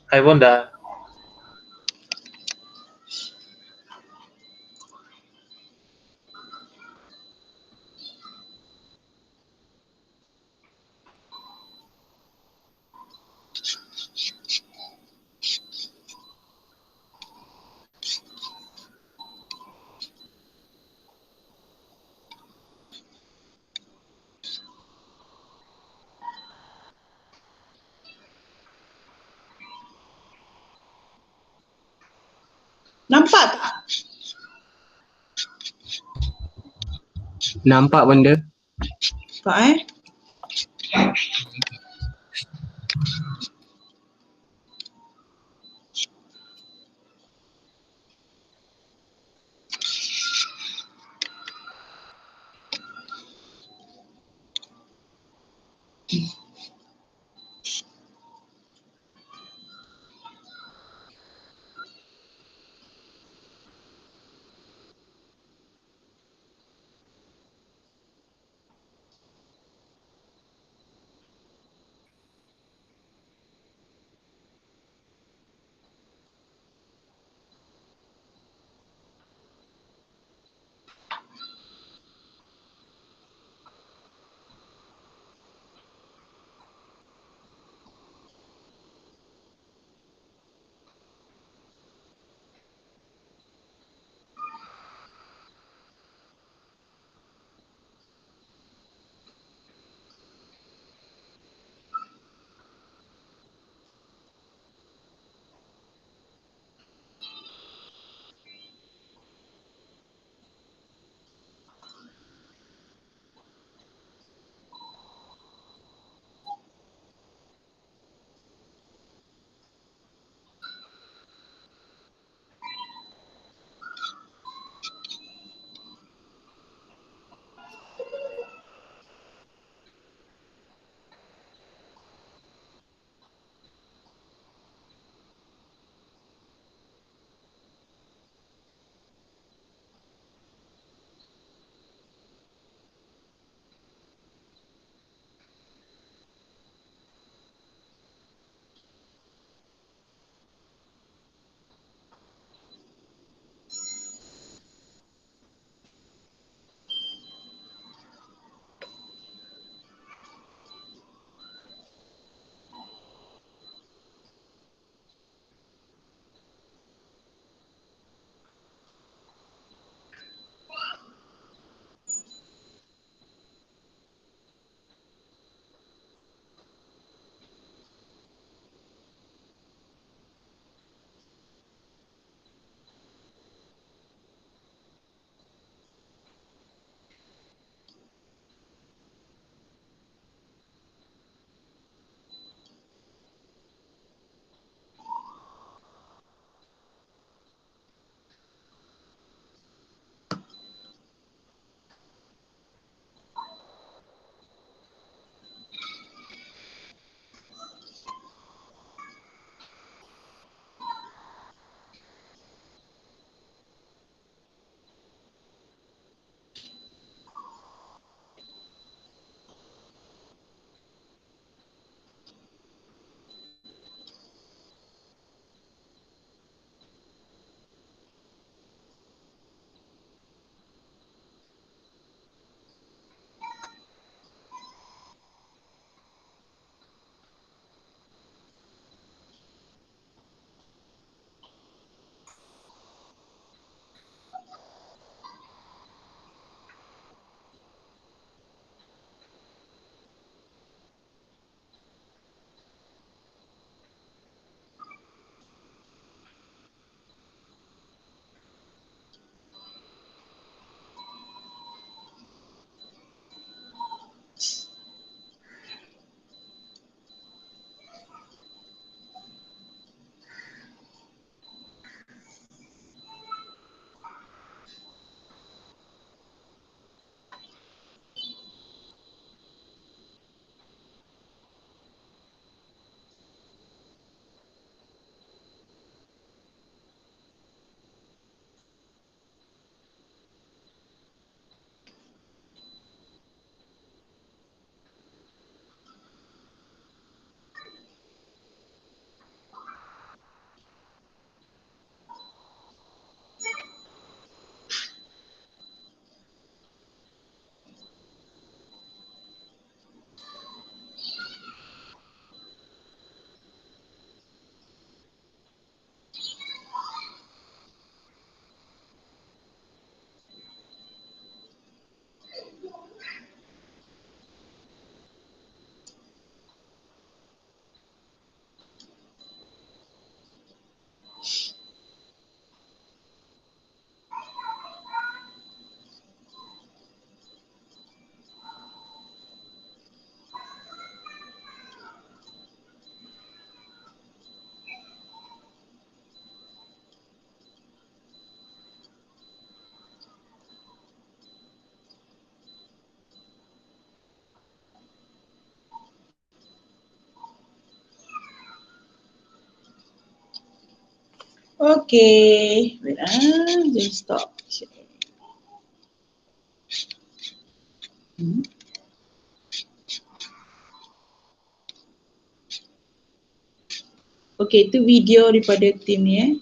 Hai Bunda. Nampak tak? Nampak benda? Tak Okay. Wait just stop. Okay, itu video daripada tim ni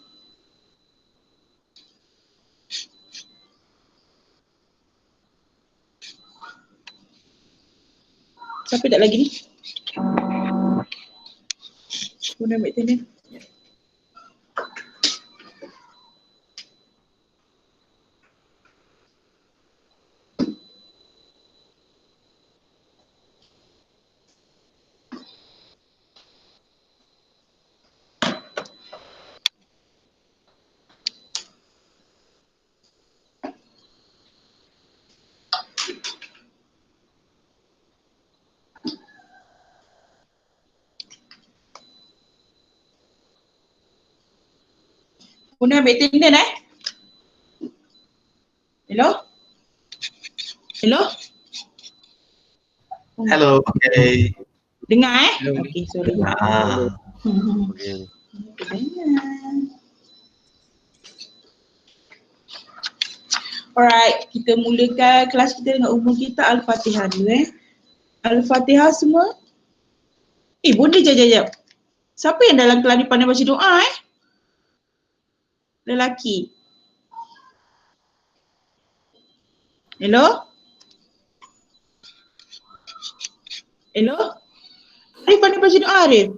Siapa tak lagi ni? Aku nak ambil tanda. Aku nak ambil tanda Hello? Hello? Hello, okay. Dengar Hello. Okay, sorry. Okay. Alright, kita mulakan kelas kita dengan umur kita Al-Fatihah dulu Al-Fatihah semua. Bonda jap. Siapa yang dalam kelas ni pandai baca doa Lelaki. Hello? Hello? Arif pandai baca doa Arif?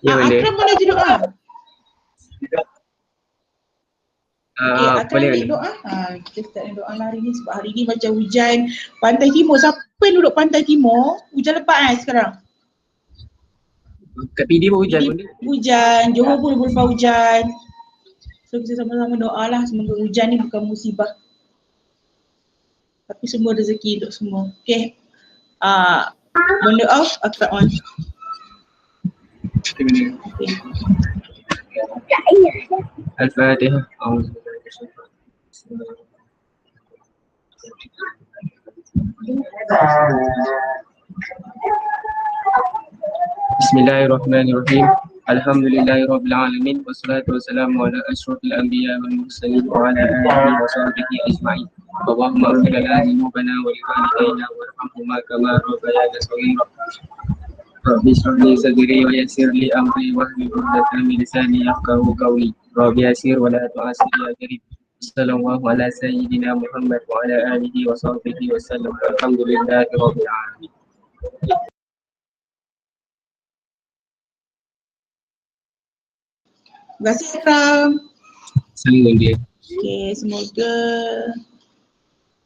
Ya, Bunda. Akram pandai baca doa? Okay, Akram boleh, ni Bunda. doa. Kita start dengan doa lah hari ni sebab hari ni macam hujan Pantai Timur. Siapa yang duduk Pantai Timur? Hujan lebat sekarang? Kat PD pun hujan, Bunda. Hujan, Johor pun berlepas hujan. So kita sama-sama doa lah semoga hujan ni bukan musibah. Tapi semua rezeki untuk semua. Okay. Benda off, akad on. Okay, Bunda. Okay. Al-Fatihah. Bismillahirrahmanirrahim. Alhamdulillahirabbil alamin wassalatu wassalamu ala asyrafil anbiya wal mursalin wa ala alihi wa sahbihi ajma'in. Allahumma ighfir lana dhunubana wa li walidayna warhamhuma kama rabbayana shaghira. Rabbi shrah li sadri wa yassir li amri wahlul 'uqdatam min lisani yafqahu qawli. Rabbi yassir wa la tu'assir ya karim. Sallallahu ala sayyidina Muhammad wa ala alihi wa sahbihi wa sallam. Alhamdulillahirabbil alamin. Terima kasih Akram. Salam dia. Okay, semoga.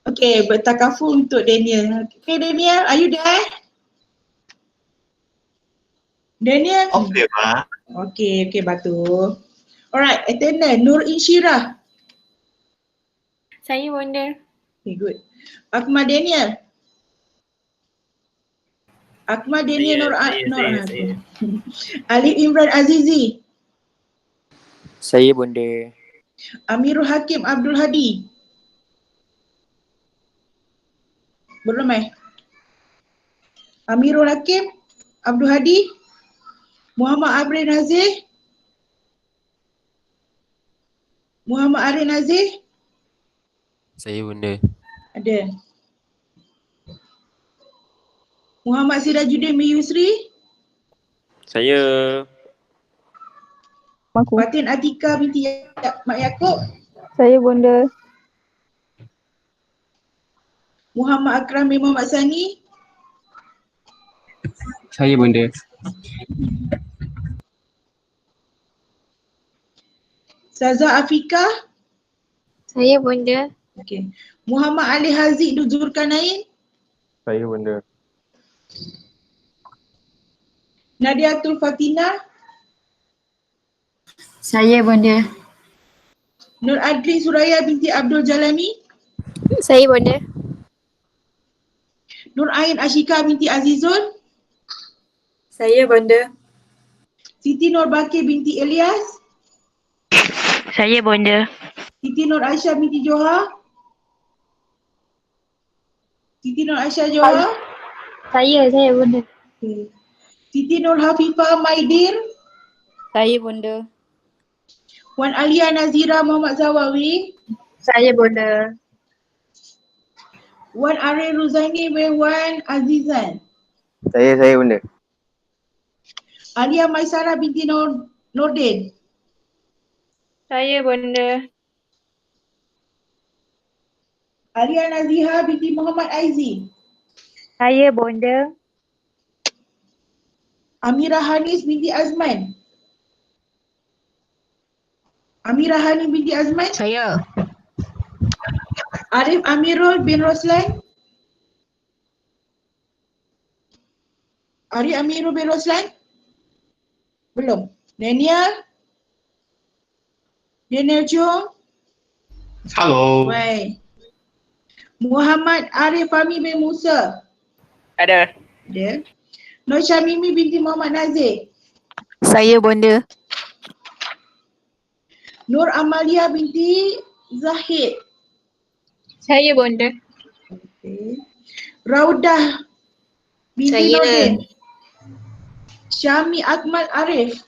Okay, bertakaful untuk Daniel. Okay Daniel, are you there? Daniel? Okay, Mak. Okay, batu. Alright, attendant Nur Insyirah. Saya Bunda. Okay, good. Akmal Daniel. Akmal Daniel Saya. Ali Imran Azizi. Saya Bunda. Amirul Hakim Abdul Hadi. Belum Amirul Hakim Abdul Hadi. Muhammad Abrin Nazir. Muhammad Arin Nazir. Saya Bunda. Ada. Muhammad Sirajuddin Miyusri. Saya. Fatin Atika binti Mak Yaakob. Saya Bunda. Muhammad Akram bin Muhammad Sani. Saya Bunda. Saza Afika. Saya Bunda. Okay. Muhammad Ali Haziq Zulkarnain. Saya Bunda. Nadiatul Fatina. Saya Bunda. Nur Adli Suraya binti Abdul Jalani. Saya Bunda. Nur Ain Ashika binti Azizul. Saya Bunda. Siti Nur Bakir binti Elias. Saya Bunda. Siti Nur Aisyah binti Johar. Siti Nur Aisyah Johar. Saya Bunda. Okay. Siti Nur Hafifah Maidir. Saya Bunda. Wan Alia Nazira Muhammad Zawawi. Saya Bonda. Wan Arif Ruzaini bin Wan Azizan. Saya Bonda. Alia Maisara binti Nordin. Saya Bonda. Alia Naziha binti Muhammad Aizi. Saya Bonda. Amira Hanis binti Azman. Amira Hani binti Azman. Saya. Arif Amirul bin Roslan. Arif Amirul bin Roslan. Belum. Daniel. Daniel Chong. Hello. Baik. Muhammad Arif Fahmi bin Musa. Ada. Ada. Nur Syamimi binti Muhammad Nazir. Saya Bonda. Nur Amalia binti Zahid. Saya Bonda. Okay. Raudah binti Saya. Nordin. Syami Akmal Arif.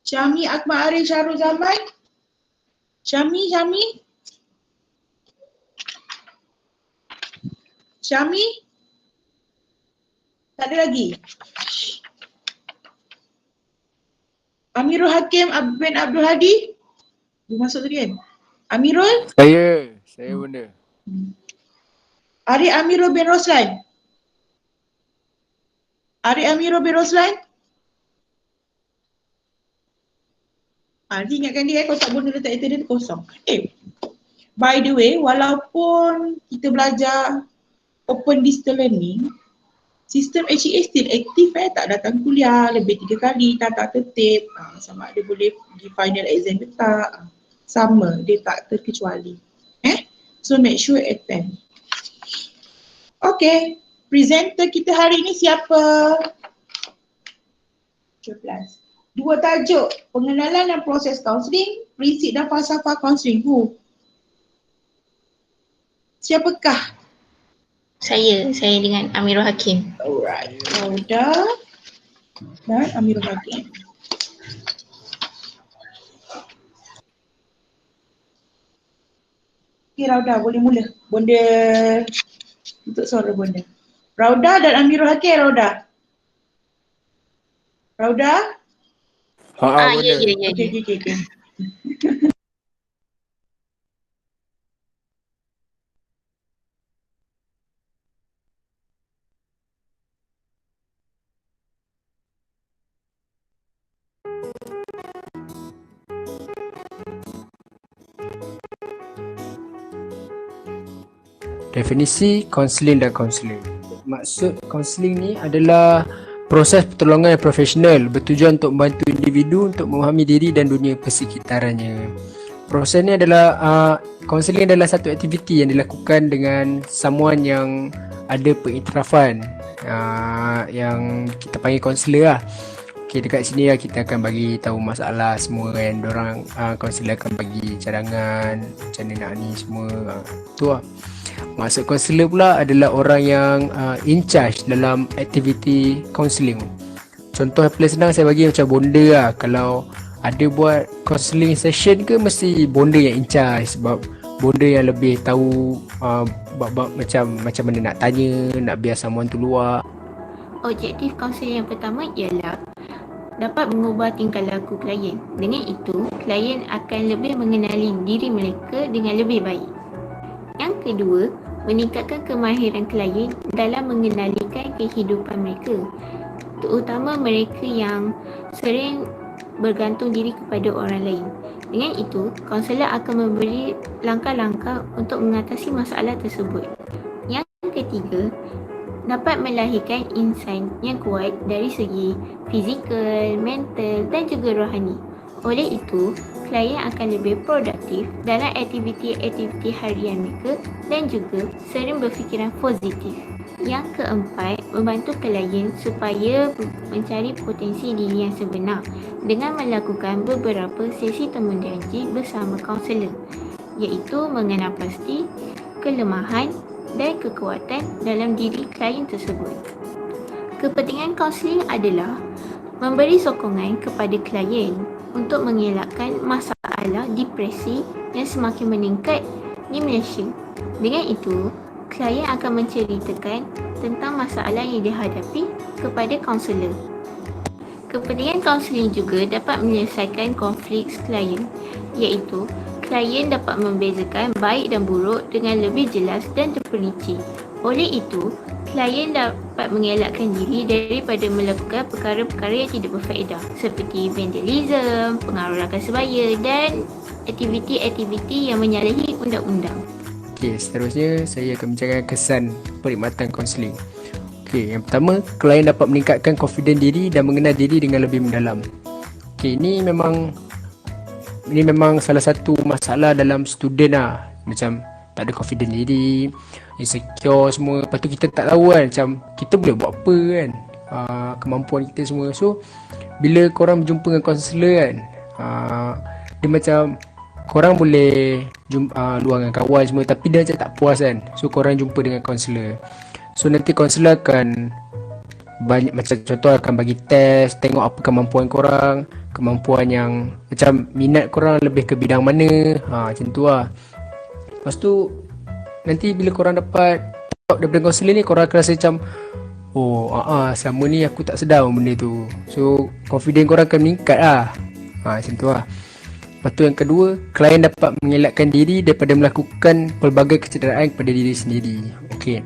Syami Akmal Arif Syarul Zaman. Syami. Syami? Tak ada lagi. Amirul Hakim bin Abdul Hadi. Dia masuk tadi kan? Amirul? Saya Bonda. Ari Amirul bin Roslan. Ari Amirul bin Roslan. Nanti ingatkan dia kotak benda letak itu dia kosong. By the way, walaupun kita belajar open distance learning, sistem HEA still aktif tak datang kuliah lebih 3 kali, tak tertib. Sama ada boleh pergi final exam ke tak. Sama, dia tak terkecuali. So make sure attend. Okay, presenter kita hari ini siapa? 12. Dua tajuk, pengenalan dan proses kaunseling, prinsip dan falsafah kaunseling. Siapakah? Saya dengan Amirul Hakim. Alright, Rauda dan Amirul Hakim. Okay, Rauda boleh mula. Bonda untuk suara Bonda. Rauda dan Amirul Hakim, Rauda. Rauda? Bonda. Ya. Okay. Definisi kaunseling dan kaunseling. Maksud kaunseling ni adalah proses pertolongan yang profesional bertujuan untuk membantu individu untuk memahami diri dan dunia persekitarannya. Proses ni adalah kaunseling adalah satu aktiviti yang dilakukan dengan someone yang ada pengiktirafan, yang kita panggil kaunselor lah. Okay, dekat sini lah kita akan bagi tahu masalah semua kan. Diorang kaunselor akan bagi cadangan macam mana nak ni semua. Tu lah. Maksud kaunselor pula adalah orang yang in charge dalam aktiviti kaunseling. Contoh yang paling senang saya bagi macam bonda lah. Kalau ada buat counselling session ke mesti bonda yang in charge, sebab bonda yang lebih tahu bab-bab macam mana nak tanya, nak biar someone tu luar. Objektif kaunseling yang pertama ialah dapat mengubah tingkah laku klien. Dengan itu, klien akan lebih mengenali diri mereka dengan lebih baik. Yang kedua, meningkatkan kemahiran klien dalam mengendalikan kehidupan mereka, terutama mereka yang sering bergantung diri kepada orang lain. Dengan itu, kaunselor akan memberi langkah-langkah untuk mengatasi masalah tersebut. Yang ketiga, dapat melahirkan insan yang kuat dari segi fizikal, mental dan juga rohani. Oleh itu, klien akan lebih produktif dalam aktiviti-aktiviti harian mereka dan juga sering berfikiran positif. Yang keempat, membantu klien supaya mencari potensi diri yang sebenar dengan melakukan beberapa sesi temujanji bersama kaunselor, iaitu mengenal pasti kelemahan dan kekuatan dalam diri klien tersebut. Kepentingan kaunseling adalah memberi sokongan kepada klien untuk mengelakkan masalah depresi yang semakin meningkat di Malaysia. Dengan itu, klien akan menceritakan tentang masalah yang dihadapi kepada kaunselor. Kepentingan kaunseling juga dapat menyelesaikan konflik klien, iaitu klien dapat membezakan baik dan buruk dengan lebih jelas dan terperinci. Oleh itu, klien dapat mengelakkan diri daripada melakukan perkara-perkara yang tidak berfaedah seperti vandalism, pengaruh rakan sebaya dan aktiviti-aktiviti yang menyalahi undang-undang. Okey, seterusnya saya akan bincangkan kesan perkhidmatan kaunseling. Okey, yang pertama, klien dapat meningkatkan confidence diri dan mengenal diri dengan lebih mendalam. Okey, ini memang salah satu masalah dalam student lah. Macam tak ada confidence diri, insecure semua. Lepas tu kita tak tahu kan, macam kita boleh buat apa kan, kemampuan kita semua. So, bila korang berjumpa dengan kaunselor kan, dia macam korang boleh luar dengan kawan semua, tapi dia macam tak puas kan. So, korang jumpa dengan kaunselor. So nanti kaunselor akan banyak, macam contoh akan bagi test, tengok apa kemampuan korang, kemampuan yang macam minat korang lebih ke bidang mana, macam tu lah. Lepas tu nanti bila korang dapat daripada kaunselor ni, korang akan rasa macam selama ni aku tak sedar benda tu. So confidence korang akan meningkat lah, macam tu lah. Lepas tu yang kedua, klien dapat mengelakkan diri daripada melakukan pelbagai kecederaan kepada diri sendiri. Okey,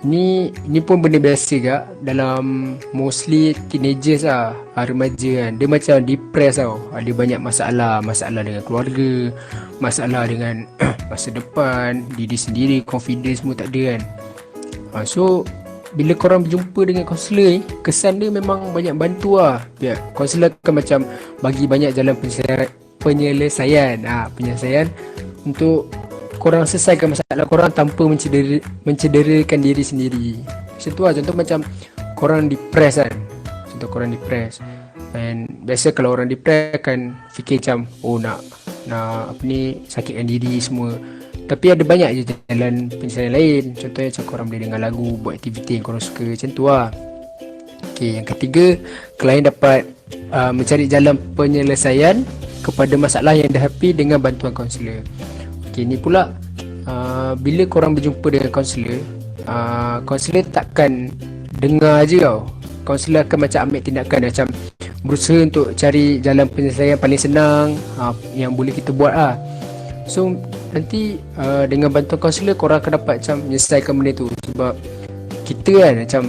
Ini pun benda biasa juga dalam mostly teenagers lah, remaja kan. Dia macam depressed tau. Ada banyak masalah dengan keluarga, masalah dengan masa depan, diri sendiri, confidence semua tak ada kan. So bila korang berjumpa dengan kaunselor ni, kesan dia memang banyak bantu lah. Kaunselor akan macam bagi banyak jalan penyelesaian untuk korang selesaikan masalah korang tanpa mencederakan diri sendiri. Macam tu lah. Contoh macam korang depress kan. And biasa kalau orang depress akan fikir macam nak sakitkan diri semua. Tapi ada banyak je jalan penyelesaian lain. Contohnya macam korang boleh dengar lagu, buat aktiviti yang korang suka. Macam tu lah. Okay, yang ketiga, klien dapat mencari jalan penyelesaian kepada masalah yang dihadapi dengan bantuan kaunselor. Okay, ni pula bila korang berjumpa dengan kaunselor, kaunselor takkan dengar je tau. Kaunselor akan macam ambil tindakan, macam berusaha untuk cari jalan penyelesaian paling senang yang boleh kita buat lah. So nanti dengan bantuan kaunselor korang akan dapat macam menyelesaikan benda tu. Sebab kita kan macam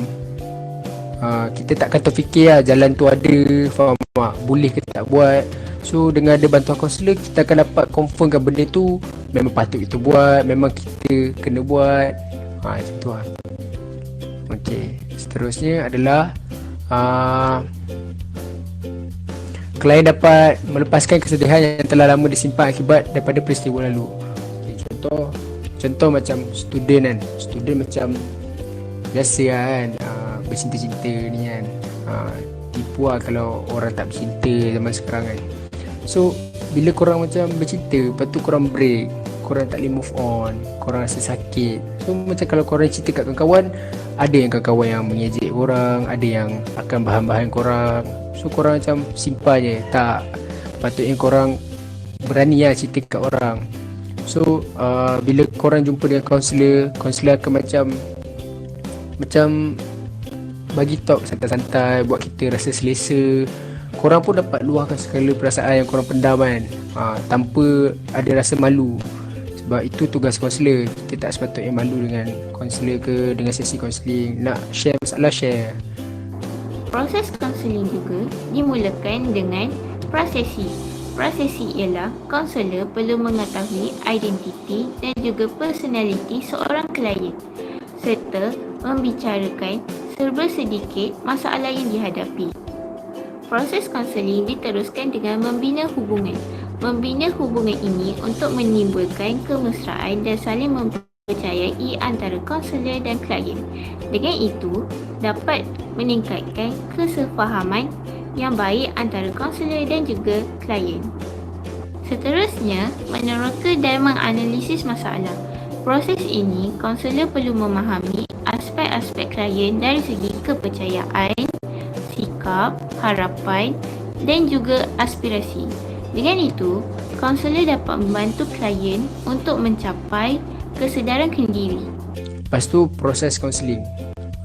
kita takkan terfikir lah jalan tu ada, faham tak, boleh ke tak buat. So dengan ada bantuan kaunselor, kita akan dapat confirmkan benda tu memang patut kita buat, memang kita kena buat. Macam tu lah. Okay, seterusnya adalah klien dapat melepaskan kesedihan yang telah lama disimpan akibat daripada peristiwa lalu. Okay, contoh macam student kan. Student macam biasa kan, bercinta-cinta ni kan. Tipu lah kalau orang tak bercinta zaman sekarang kan. So bila korang macam bercinta, lepas tu korang break, korang tak boleh move on, korang rasa sakit. So macam kalau korang cerita kat kawan-kawan, ada yang kawan-kawan yang mengejek korang, ada yang akan bahan-bahan korang. So korang macam simpan je. Tak, patutnya korang berani lah cerita kat orang. So bila korang jumpa dengan kaunselor akan macam bagi talk santai-santai, buat kita rasa selesa. Korang pun dapat luahkan segala perasaan yang korang pendam kan, tanpa ada rasa malu. Sebab itu tugas kaunselor. Kita tak sepatutnya malu dengan kaunselor ke dengan sesi kaunseling. Nak share masalah, share. Proses kaunseling juga dimulakan dengan prasesi. Prasesi ialah kaunselor perlu mengetahui identiti dan juga personaliti seorang klien serta membicarakan serba sedikit masalah yang dihadapi. Proses kaunseling diteruskan dengan membina hubungan. Membina hubungan ini untuk menimbulkan kemesraan dan saling mempercayai antara kaunselor dan klien. Dengan itu, dapat meningkatkan kesefahaman yang baik antara kaunselor dan juga klien. Seterusnya, meneroka dan menganalisis masalah. Proses ini, kaunselor perlu memahami aspek-aspek klien dari segi kepercayaan, sikap, harapan dan juga aspirasi. Dengan itu, kaunselor dapat membantu klien untuk mencapai kesedaran kena diri. Lepas tu proses kaunseling.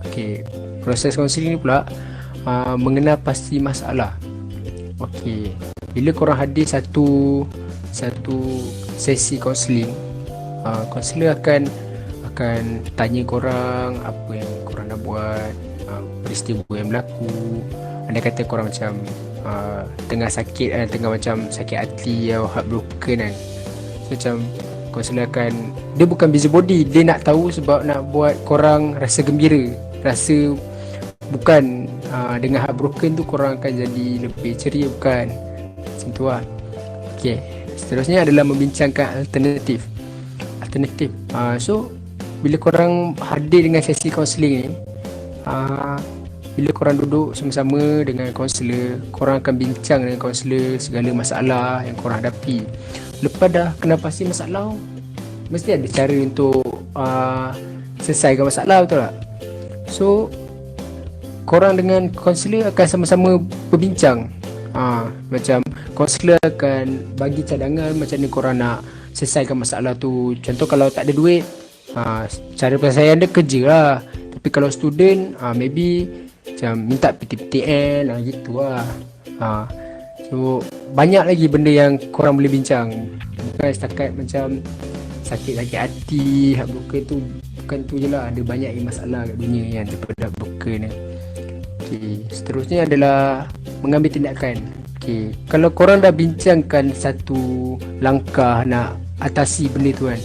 Okey, proses kaunseling ni pula mengenal pasti masalah. Okey, bila korang hadir satu sesi kaunseling, kaunselor akan tanya korang apa yang korang nak buat, peristiwa yang berlaku. Andai kata korang macam tengah sakit, tengah macam sakit hati atau heartbroken kan, so macam kaunselor akan, dia bukan busybody, dia nak tahu sebab nak buat korang rasa gembira, rasa bukan dengan heartbroken tu korang akan jadi lebih ceria, bukan macam tu lah. Okay, seterusnya adalah membincangkan alternatif. So bila korang hadir dengan sesi kaunseling ni, bila korang duduk sama-sama dengan kaunselor, korang akan bincang dengan kaunselor segala masalah yang korang hadapi. Lepas dah kena pasti masalah, mesti ada cara untuk selesaikan masalah, betul tak? So korang dengan kaunselor akan sama-sama berbincang. Macam kaunselor akan bagi cadangan macam ni korang nak selesaikan masalah tu. Contoh kalau tak ada duit, cara penyelesaian dia kerja lah. Tapi kalau student, maybe macam minta PTPTN gitu lah. So banyak lagi benda yang korang boleh bincang. Bukan setakat macam sakit hati, heartbroken tu, bukan tu je lah. Ada banyak masalah kat dunia yang daripada heartbroken ni. Okay, seterusnya adalah mengambil tindakan. Okay, kalau korang dah bincangkan satu langkah nak atasi benda tu kan,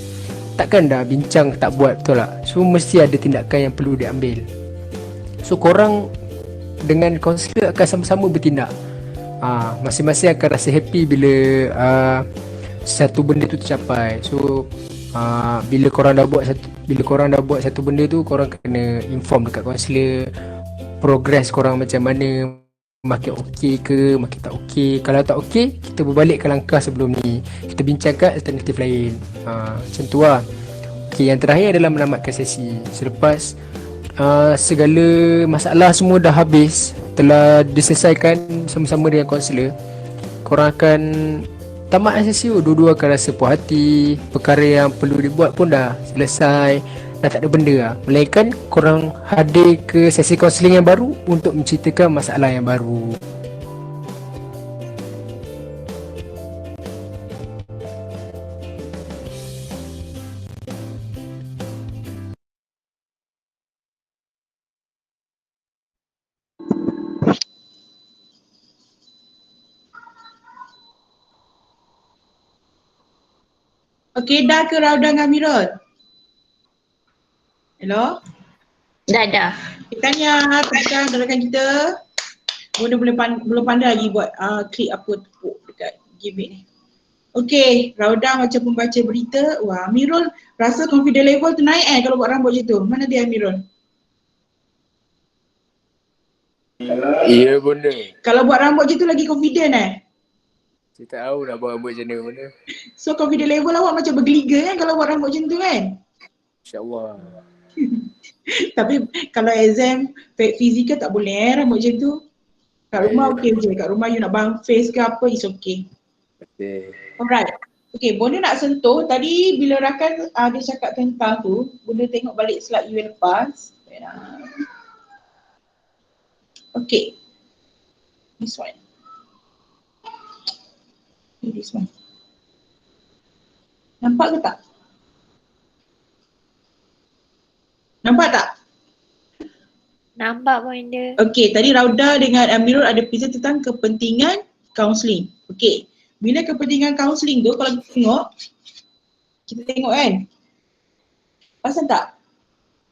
takkan dah bincang tak buat, betul tak? So mesti ada tindakan yang perlu diambil. So korang dengan kaunselor akan sama-sama bertindak. Masing-masing akan rasa happy bila satu benda tu tercapai. So bila korang dah buat satu benda tu, korang kena inform dekat kaunselor progress korang macam mana, makin okey ke, makin tak okey. Kalau tak okey, kita berbalik ke langkah sebelum ni, kita bincangkan alternatif lain. Macam tu lah. Okay, yang terakhir adalah menamatkan sesi. Selepas segala masalah semua dah habis, telah diselesaikan sama-sama dengan kaunselor, korang akan tamat sesi. Dua-dua akan rasa puas hati, perkara yang perlu dibuat pun dah selesai, dah tak ada benda lah. Melainkan korang hadir ke sesi kaunseling yang baru untuk menceritakan masalah yang baru. Okey, dah ke Rauda dengan Amirul? Hello? Dah. Tanya rakan kita. Bunda belum pandai lagi buat klik apa tepuk dekat gimmick ni. Okey, Rauda macam pembaca berita. Wah, Amirul rasa confidence level tu naik kalau buat rambut macam tu. Mana dia Amirul? Ya bunda. Kalau buat rambut macam tu lagi confident Saya tak tahu nak buat rambut macam mana bunda. So confidence level awak macam bergeliga kan kalau buat rambut macam tu kan? InsyaAllah. Tapi kalau exam fizikal tak boleh rambut macam tu. Kat rumah okey je. Kat rumah you nak bang face ke apa, is okay. Okay. Alright. Okay, Bunda nak sentuh. Tadi bila rakan dia cakap tentang tu, Bunda tengok balik slide you yang lepas. Okay. This one. This one. Nampak ke tak? Nampak tak? Nampak Bonda. Okey, tadi Rauda dengan Amirul ada present tentang kepentingan kaunseling. Okey, bila kepentingan kaunseling tu kalau kita tengok kan, pasal tak?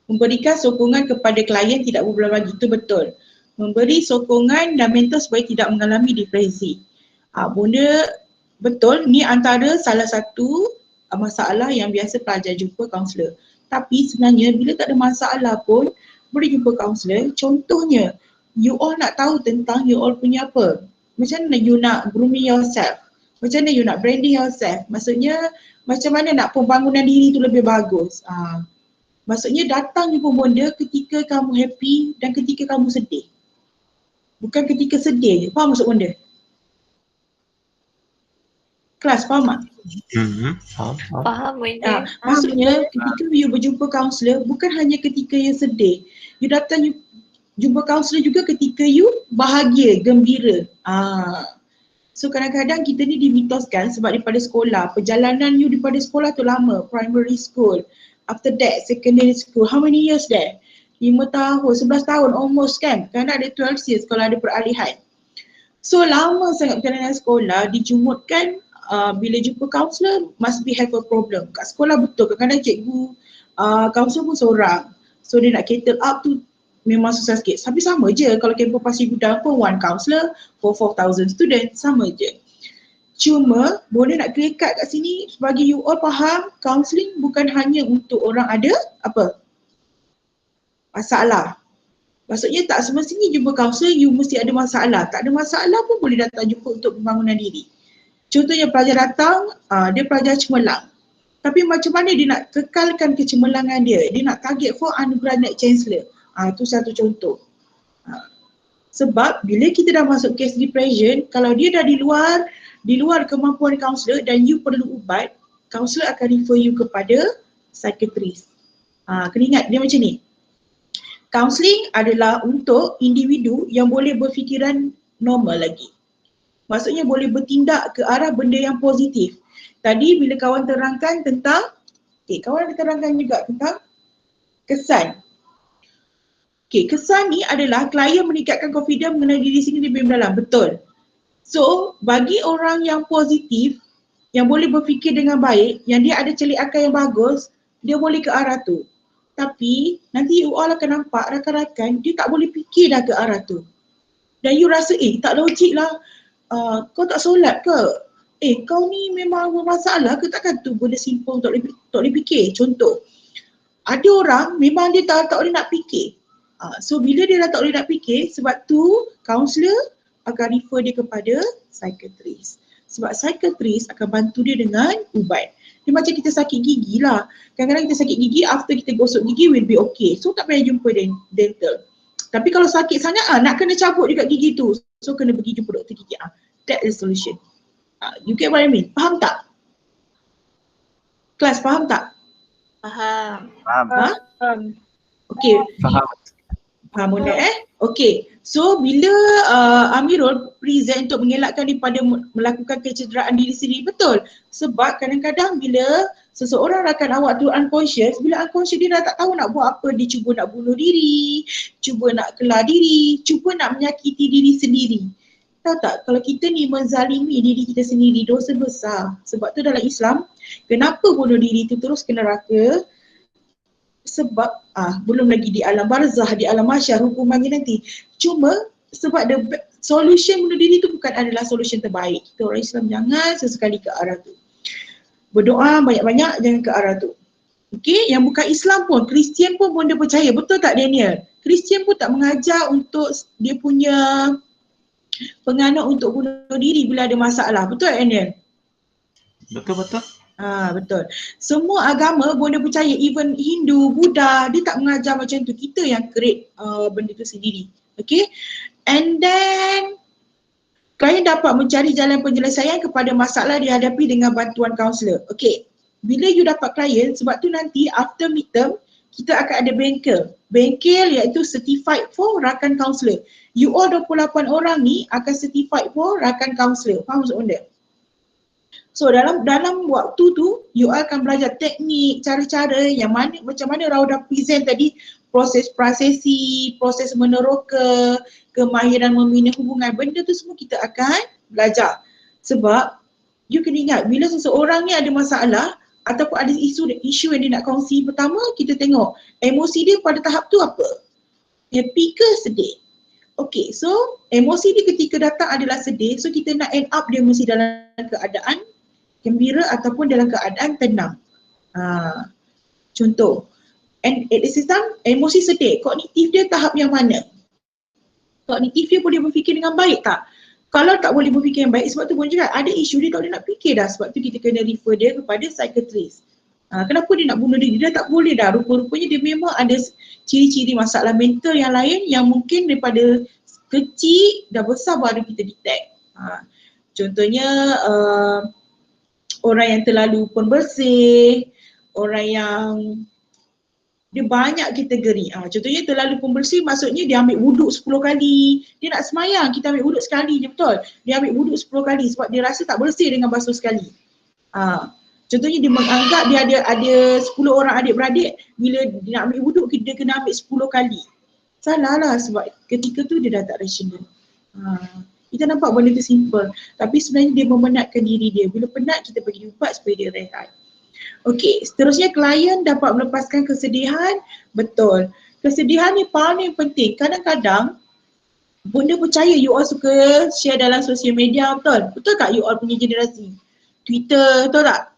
Memberikan sokongan kepada klien tidak berbelah bagi, itu betul. Memberi sokongan dan mentor supaya tidak mengalami depresi. Bunda betul, ni antara salah satu masalah yang biasa pelajar jumpa kaunselor. Tapi sebenarnya bila tak ada masalah pun boleh jumpa kaunselor. Contohnya, you all nak tahu tentang you all punya apa. Macam mana you nak grooming yourself? Macam mana you nak branding yourself? Maksudnya macam mana nak pembangunan diri tu lebih bagus? Maksudnya datang jumpa Bonda ketika kamu happy dan ketika kamu sedih. Bukan ketika sedih je. Faham maksud Bonda? Kelas faham tak? Faham. Faham bonda. Maksudnya ketika you berjumpa kaunselor bukan hanya ketika you sedih. You datang you jumpa kaunselor juga ketika you bahagia, gembira. So kadang-kadang kita ni dimitoskan sebab daripada sekolah, perjalanan you daripada sekolah tu lama, primary school, after that secondary school, how many years there? 5 tahun, 11 tahun almost kan? Kadang ada 12 years kalau ada peralihan. So lama sangat perjalanan sekolah, dijumutkan bila jumpa kaunselor must be have a problem. Kat sekolah betul, kadang-kadang cikgu kaunselor pun seorang. So dia nak cater up tu memang susah sikit. Tapi sama je kalau kampus Pasir Gudang pun one counselor for 4,000 students, sama je. Cuma boleh nak clear cut kat sini bagi you all faham, counselling bukan hanya untuk orang ada apa? Masalah. Maksudnya tak semestinya jumpa kaunselor you mesti ada masalah. Tak ada masalah pun boleh datang jumpa untuk pembangunan diri. Contohnya pelajar datang, dia pelajar cemerlang. Tapi macam mana dia nak kekalkan kecemerlangan dia? Dia nak target for anugerah Naik Chancellor. Itu satu contoh. Sebab bila kita dah masuk case depression, kalau dia dah di luar kemampuan kaunselor dan you perlu ubat, kaunselor akan refer you kepada psikiatris. Kena ingat dia macam ni. Counselling adalah untuk individu yang boleh berfikiran normal lagi. Maksudnya boleh bertindak ke arah benda yang positif. Tadi bila kawan terangkan tentang, kawan terangkan juga tentang kesan. Kesan ni adalah klien meningkatkan confidence mengenai diri sendiri lebih mendalam. Betul. So, bagi orang yang positif, yang boleh berfikir dengan baik, yang dia ada celik akal yang bagus, dia boleh ke arah tu. Tapi, nanti you all akan nampak rakan-rakan, dia tak boleh fikir dah ke arah tu. Dan you rasa, tak logik lah. Kau tak solat ke? Kau ni memang bermasalah ke? Takkan tu benda simple tak boleh fikir. Contoh, ada orang memang dia tak boleh nak fikir. So bila dia dah tak boleh nak fikir, sebab tu kaunselor akan refer dia kepada psikiatris. Sebab psikiatris akan bantu dia dengan ubat. Dia macam kita sakit gigi lah. Kadang-kadang kita sakit gigi, after kita gosok gigi will be okay. So tak payah jumpa dental. Tapi kalau sakit sangat, nak kena cabut juga gigi tu. So kena pergi jumpa doktor gigi. That is the solution. You get what I mean? Faham tak? Kelas faham tak? Faham. Okay. Faham. Faham benda Okay. So bila Amirul present untuk mengelakkan daripada melakukan kecederaan diri sendiri, betul. Sebab kadang-kadang bila seseorang rakan awak tu unconscious, bila unconscious dia dah tak tahu nak buat apa, dia cuba nak bunuh diri, cuba nak kelar diri, cuba nak menyakiti diri sendiri. Tahu tak, kalau kita ni menzalimi diri kita sendiri, dosa besar. Sebab tu dalam Islam, kenapa bunuh diri tu terus ke neraka? Sebab belum lagi di alam barzah, di alam mahsyar hukumannya nanti. Cuma sebab solution bunuh diri tu bukan adalah solution terbaik. Kita orang Islam jangan sesekali ke arah tu. Berdoa banyak-banyak jangan ke arah tu. Okay, yang bukan Islam pun, Kristian pun dia percaya. Betul tak Daniel? Kristian pun tak mengajar untuk dia punya penganut untuk bunuh diri bila ada masalah. Betul Daniel? Betul. Betul. Semua agama boleh percaya, even Hindu, Buddha, dia tak mengajar macam tu. Kita yang create benda tu sendiri. Okay. And then klien dapat mencari jalan penyelesaian kepada masalah dihadapi dengan bantuan kaunselor. Okay. Bila you dapat klien, sebab tu nanti after midterm, kita akan ada bengkel. Bengkel iaitu certified for rakan kaunselor. You all 28 orang ni akan certified for rakan kaunselor. Faham maksud benda? So dalam waktu tu, you akan belajar teknik, cara-cara yang mana, macam mana Raudah present tadi, proses prosesi, proses meneroka, kemahiran membina hubungan, benda tu semua kita akan belajar. Sebab you kena ingat, bila seseorang ni ada masalah ataupun ada isu yang dia nak kongsi, pertama kita tengok emosi dia pada tahap tu apa? Happy ke sedih? Okay, so emosi dia ketika datang adalah sedih, so kita nak end up dia mesti dalam keadaan gembira ataupun dalam keadaan tenang. Contoh, and at the same time, emosi sedih, kognitif dia tahap yang mana? Kognitif dia boleh berfikir dengan baik tak? Kalau tak boleh berfikir yang baik, sebab tu pun juga ada isu dia tak boleh nak fikir dah, sebab tu kita kena refer dia kepada psikiatris. Kenapa dia nak bunuh diri? Dia tak boleh dah, rupa-rupanya dia memang ada ciri-ciri masalah mental yang lain yang mungkin daripada kecil dah besar baru kita detect. Contohnya orang yang terlalu pembersih, orang yang dia banyak kategori. Contohnya terlalu pembersih maksudnya dia ambil wuduk 10 kali. Dia nak semayang, kita ambil wuduk sekali je, betul. Dia ambil wuduk 10 kali sebab dia rasa tak bersih dengan basuh sekali. Contohnya dia menganggap dia ada 10 orang adik-beradik, bila dia nak ambil wuduk dia kena ambil 10 kali. Salah lah sebab ketika tu dia dah tak rasional. Kita nampak benda tu simple, tapi sebenarnya dia memenatkan diri dia. Bila penat kita bagi ubat supaya dia rehat. Okey, seterusnya klien dapat melepaskan kesedihan. Betul. Kesedihan ni paling penting. Kadang-kadang bunda percaya you all suka share dalam sosial media, betul? Betul tak you all punya generasi? Twitter, betul tak?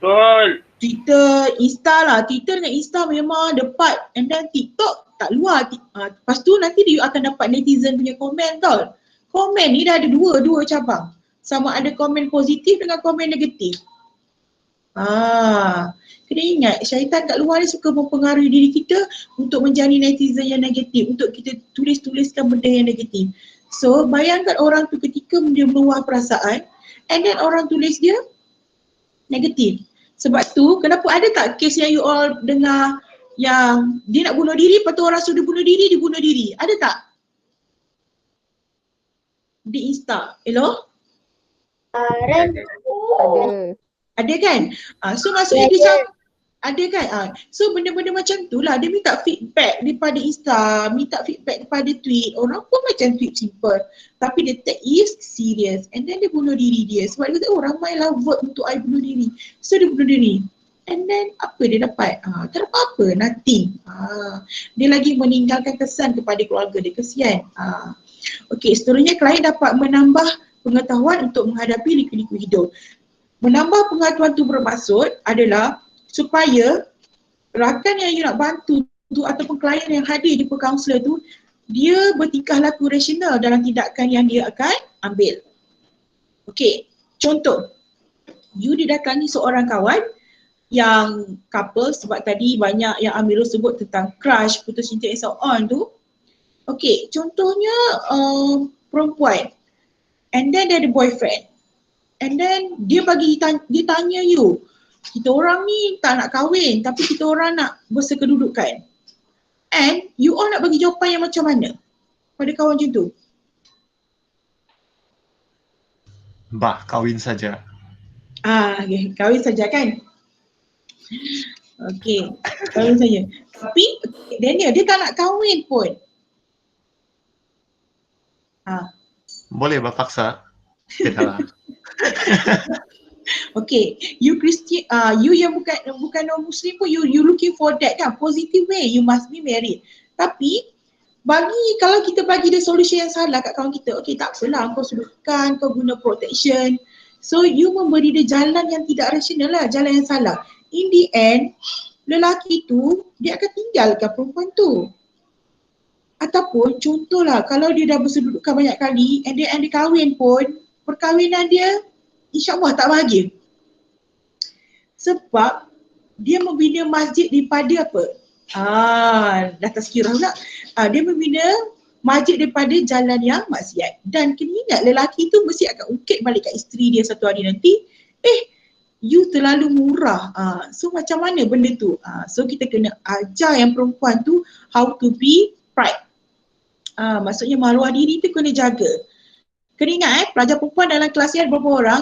Betul. Twitter, Insta lah. Twitter dengan Insta memang depan. And then TikTok tak luar. Lepas tu nanti you akan dapat netizen punya komen, tau. Komen ni dah ada dua cabang. Sama ada komen positif dengan komen negatif. Kena ingat syaitan kat luar ni suka mempengaruhi diri kita untuk menjadi netizen yang negatif, untuk kita tulis-tuliskan benda yang negatif. So bayangkan orang tu ketika dia meluah perasaan and then orang tulis dia negatif. Sebab tu kenapa ada tak kes yang you all dengar yang dia nak bunuh diri, lepas tu orang sudah bunuh diri, dia bunuh diri. Ada tak? Di Insta. Hello? Ada. Ada kan? So maksudnya dia ada kan? So benda-benda macam tu lah, dia minta feedback daripada Insta, minta feedback daripada tweet. Orang pun macam tweet simple, tapi dia take is serious and then dia bunuh diri dia. Sebab dia kata, ramai lah vote untuk I bunuh diri. So dia bunuh diri. And then apa dia dapat? Tak dapat apa, nothing. Dia lagi meninggalkan kesan kepada keluarga dia, kesian. Okey, seterusnya klien dapat menambah pengetahuan untuk menghadapi liku-liku hidup. Menambah pengetahuan tu bermaksud adalah supaya rakan yang you nak bantu tu ataupun klien yang hadir di kaunselor tu, dia bertingkah laku rasional dalam tindakan yang dia akan ambil. Okey, contoh, you didatangi seorang kawan yang couple, sebab tadi banyak yang Amirul sebut tentang crush, putus cinta and so on tu. Okey, contohnya perempuan and then dia ada boyfriend. And then dia tanya you, kita orang ni tak nak kahwin tapi kita orang nak bersekedudukan. And you all nak bagi jawapan yang macam mana pada kawan macam tu? Bah, kahwin saja. Okay, kahwin saja kan? Okay, kahwin saja. Tapi Daniel, dia tak nak kahwin pun. Boleh berpaksa. Tidaklah. Okay, you Christian, you yang bukan non Muslim pun you looking for that kan, positive way, you must be married. Tapi kalau kita bagi dia solution yang salah kat kawan kita, okay tak apalah, kau sudahkan, kau guna protection. So you memberi dia jalan yang tidak rasional lah, jalan yang salah. In the end, lelaki tu dia akan tinggalkan perempuan tu. Ataupun contohlah kalau dia dah bersedudukan banyak kali and dia kahwin pun, perkahwinan dia insyaAllah tak bahagia. Sebab dia membina masjid daripada apa? Dah tazkirah pula. Dia membina masjid daripada jalan yang maksiat. Dan kena ingat lelaki tu mesti akan ukit balik kat isteri dia satu hari nanti. You terlalu murah. So macam mana benda tu? So kita kena ajar yang perempuan tu how to be pride. Maksudnya maruah diri tu kena jaga. Kena ingat pelajar perempuan dalam kelas ni ada berapa orang?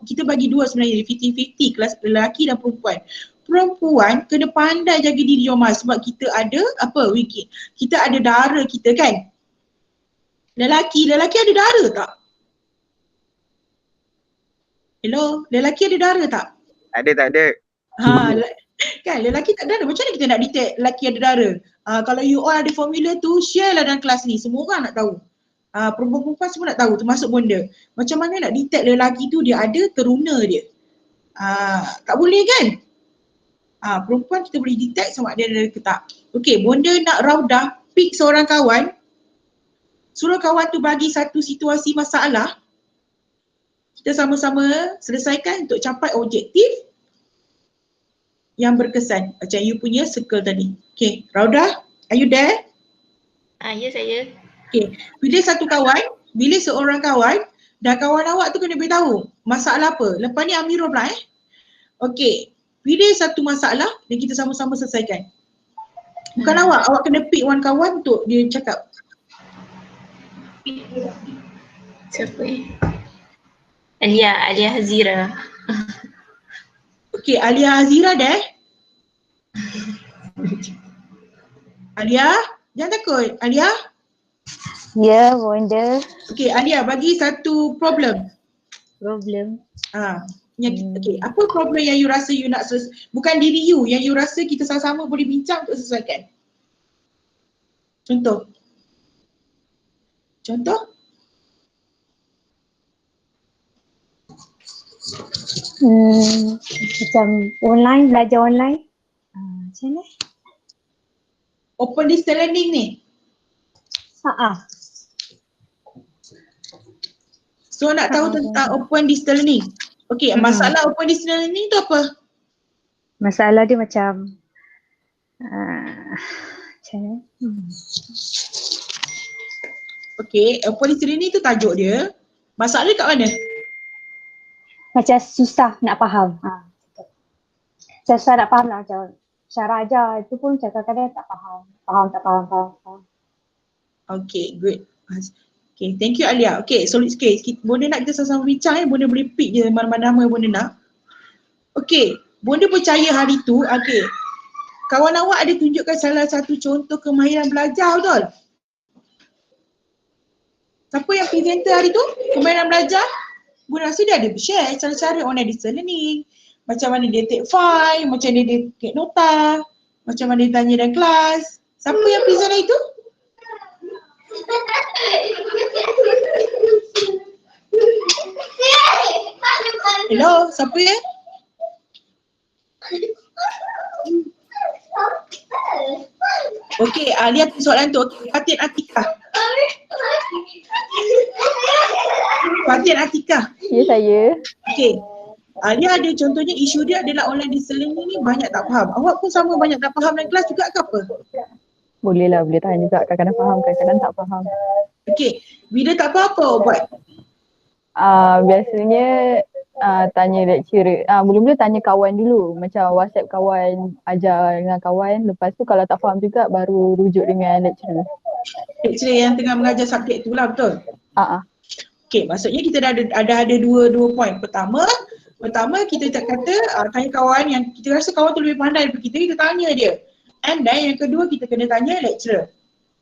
Kita bagi dua sebenarnya, 50-50, kelas lelaki dan perempuan. Perempuan kena pandai jaga diri Omar sebab kita ada apa? Kita ada dara kita kan? Lelaki ada dara tak? Hello, lelaki ada dara tak? Tak ada. Kan lelaki tak ada dara, macam mana kita nak detect lelaki ada dara? Kalau you all ada formula tu, share lah dalam kelas ni, semua orang nak tahu. Perempuan-perempuan semua nak tahu, termasuk bonda. Macam mana nak detect lelaki tu dia ada teruna dia. Tak boleh kan? Perempuan kita boleh detect sama ada ada ke tak. Okay, bonda nak raudah, pick seorang kawan, suruh kawan tu bagi satu situasi masalah, kita sama-sama selesaikan untuk capai objektif yang berkesan. Macam you punya circle tadi. Okay, Raudah, are you there? Ya, saya. Okay, pilih seorang kawan, Dan kawan awak tu kena beritahu masalah apa. Lepas ni Amirul pula Okey, pilih satu masalah dan kita sama-sama selesaikan. Bukan awak kena pick one kawan untuk dia cakap. Siapa Alia Hazira. Okey, Alia Azira dah Alia, jangan takut. Alia? Ya, Bonda. Okey, Alia bagi satu problem. Problem. Okey, apa problem yang you rasa you nak bukan diri you, yang you rasa kita sama-sama boleh bincang untuk selesaikan? Contoh? Macam online, belajar online. Macam mana? Open distance learning ni. So nak tahu tentang open distance learning. Okey, masalah open distance learning tu apa? Masalah dia macam macam mana? Okey, open distance learning tu tajuk dia. Masalah dia kat mana? Macam susah nak faham. Susah nak faham lah, macam cara ajar itu pun kadang-kadang tak faham. Faham. Okay, good. Okay, thank you Alia. Okay, solid sikit. Bonda nak kita sama-sama bincang Bonda boleh pick je mana-mana nama yang Bonda nak. Okay, Bonda percaya hari tu, okay. Kawan awak ada tunjukkan salah satu contoh kemahiran belajar, betul? Siapa yang presenter hari tu? Kemahiran belajar? Bonda rasa dia ada share cara-cara online distance learning. Macam mana dia take file, macam mana dia take nota, macam mana dia tanya dalam kelas. Siapa yang present hari tu? Hello, siapa ya? Okey, lihat soalan tu. Fatin Atikah. Ya, saya. Okey. Dia ada contohnya isu dia adalah online distance learning ni banyak tak faham. Awak pun sama banyak tak faham dalam kelas juga ke apa? Boleh tahan juga. Kadang-kadang faham, kadang-kadang tak faham. Okey, bila tak faham apa awak buat? Biasanya tanya lecturer. Mula-mula tanya kawan dulu. Macam WhatsApp kawan, ajar dengan kawan. Lepas tu kalau tak faham juga baru rujuk dengan lecturer. Lecturer yang tengah mengajar subjek tu lah, betul? Okey, maksudnya kita dah ada dua poin. Pertama kita tak kata tanya kawan yang kita rasa kawan tu lebih pandai daripada kita tanya dia. And then yang kedua kita kena tanya lecturer.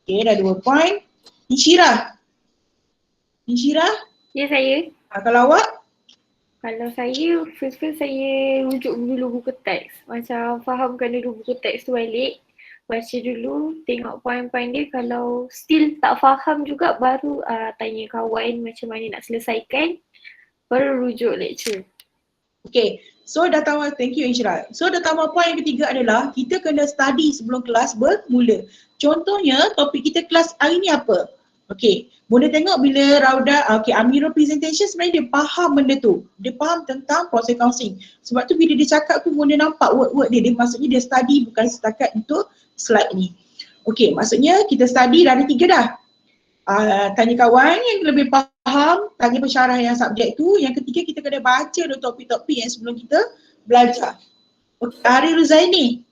Okey, dah 2 poin. Insyirah? Ya, saya. Kalau awak? Kalau saya, first saya rujuk dulu buku teks. Macam fahamkan dulu buku teks tu balik. Baca dulu, tengok poin-poin dia. Kalau still tak faham juga, baru tanya kawan macam mana nak selesaikan. Baru rujuk lecture. Okay, so dah tahu, thank you Insyirah. So dah tahu poin yang ketiga adalah kita kena study sebelum kelas bermula. Contohnya topik kita kelas hari ni apa? Okay, boleh tengok bila Rauda, Amirul presentation sebenarnya dia faham benda tu. Dia faham tentang proses counselling. Sebab tu bila dia cakap tu boleh nampak word-word dia. Maksudnya dia study bukan setakat untuk slide ni. Okay, maksudnya kita study dah ada 3 dah. Tanya kawan yang lebih faham, tanya pensyarah yang subjek tu. Yang ketiga kita kena baca dulu topik-topik yang sebelum kita belajar. Okay, Hari Ruzaini.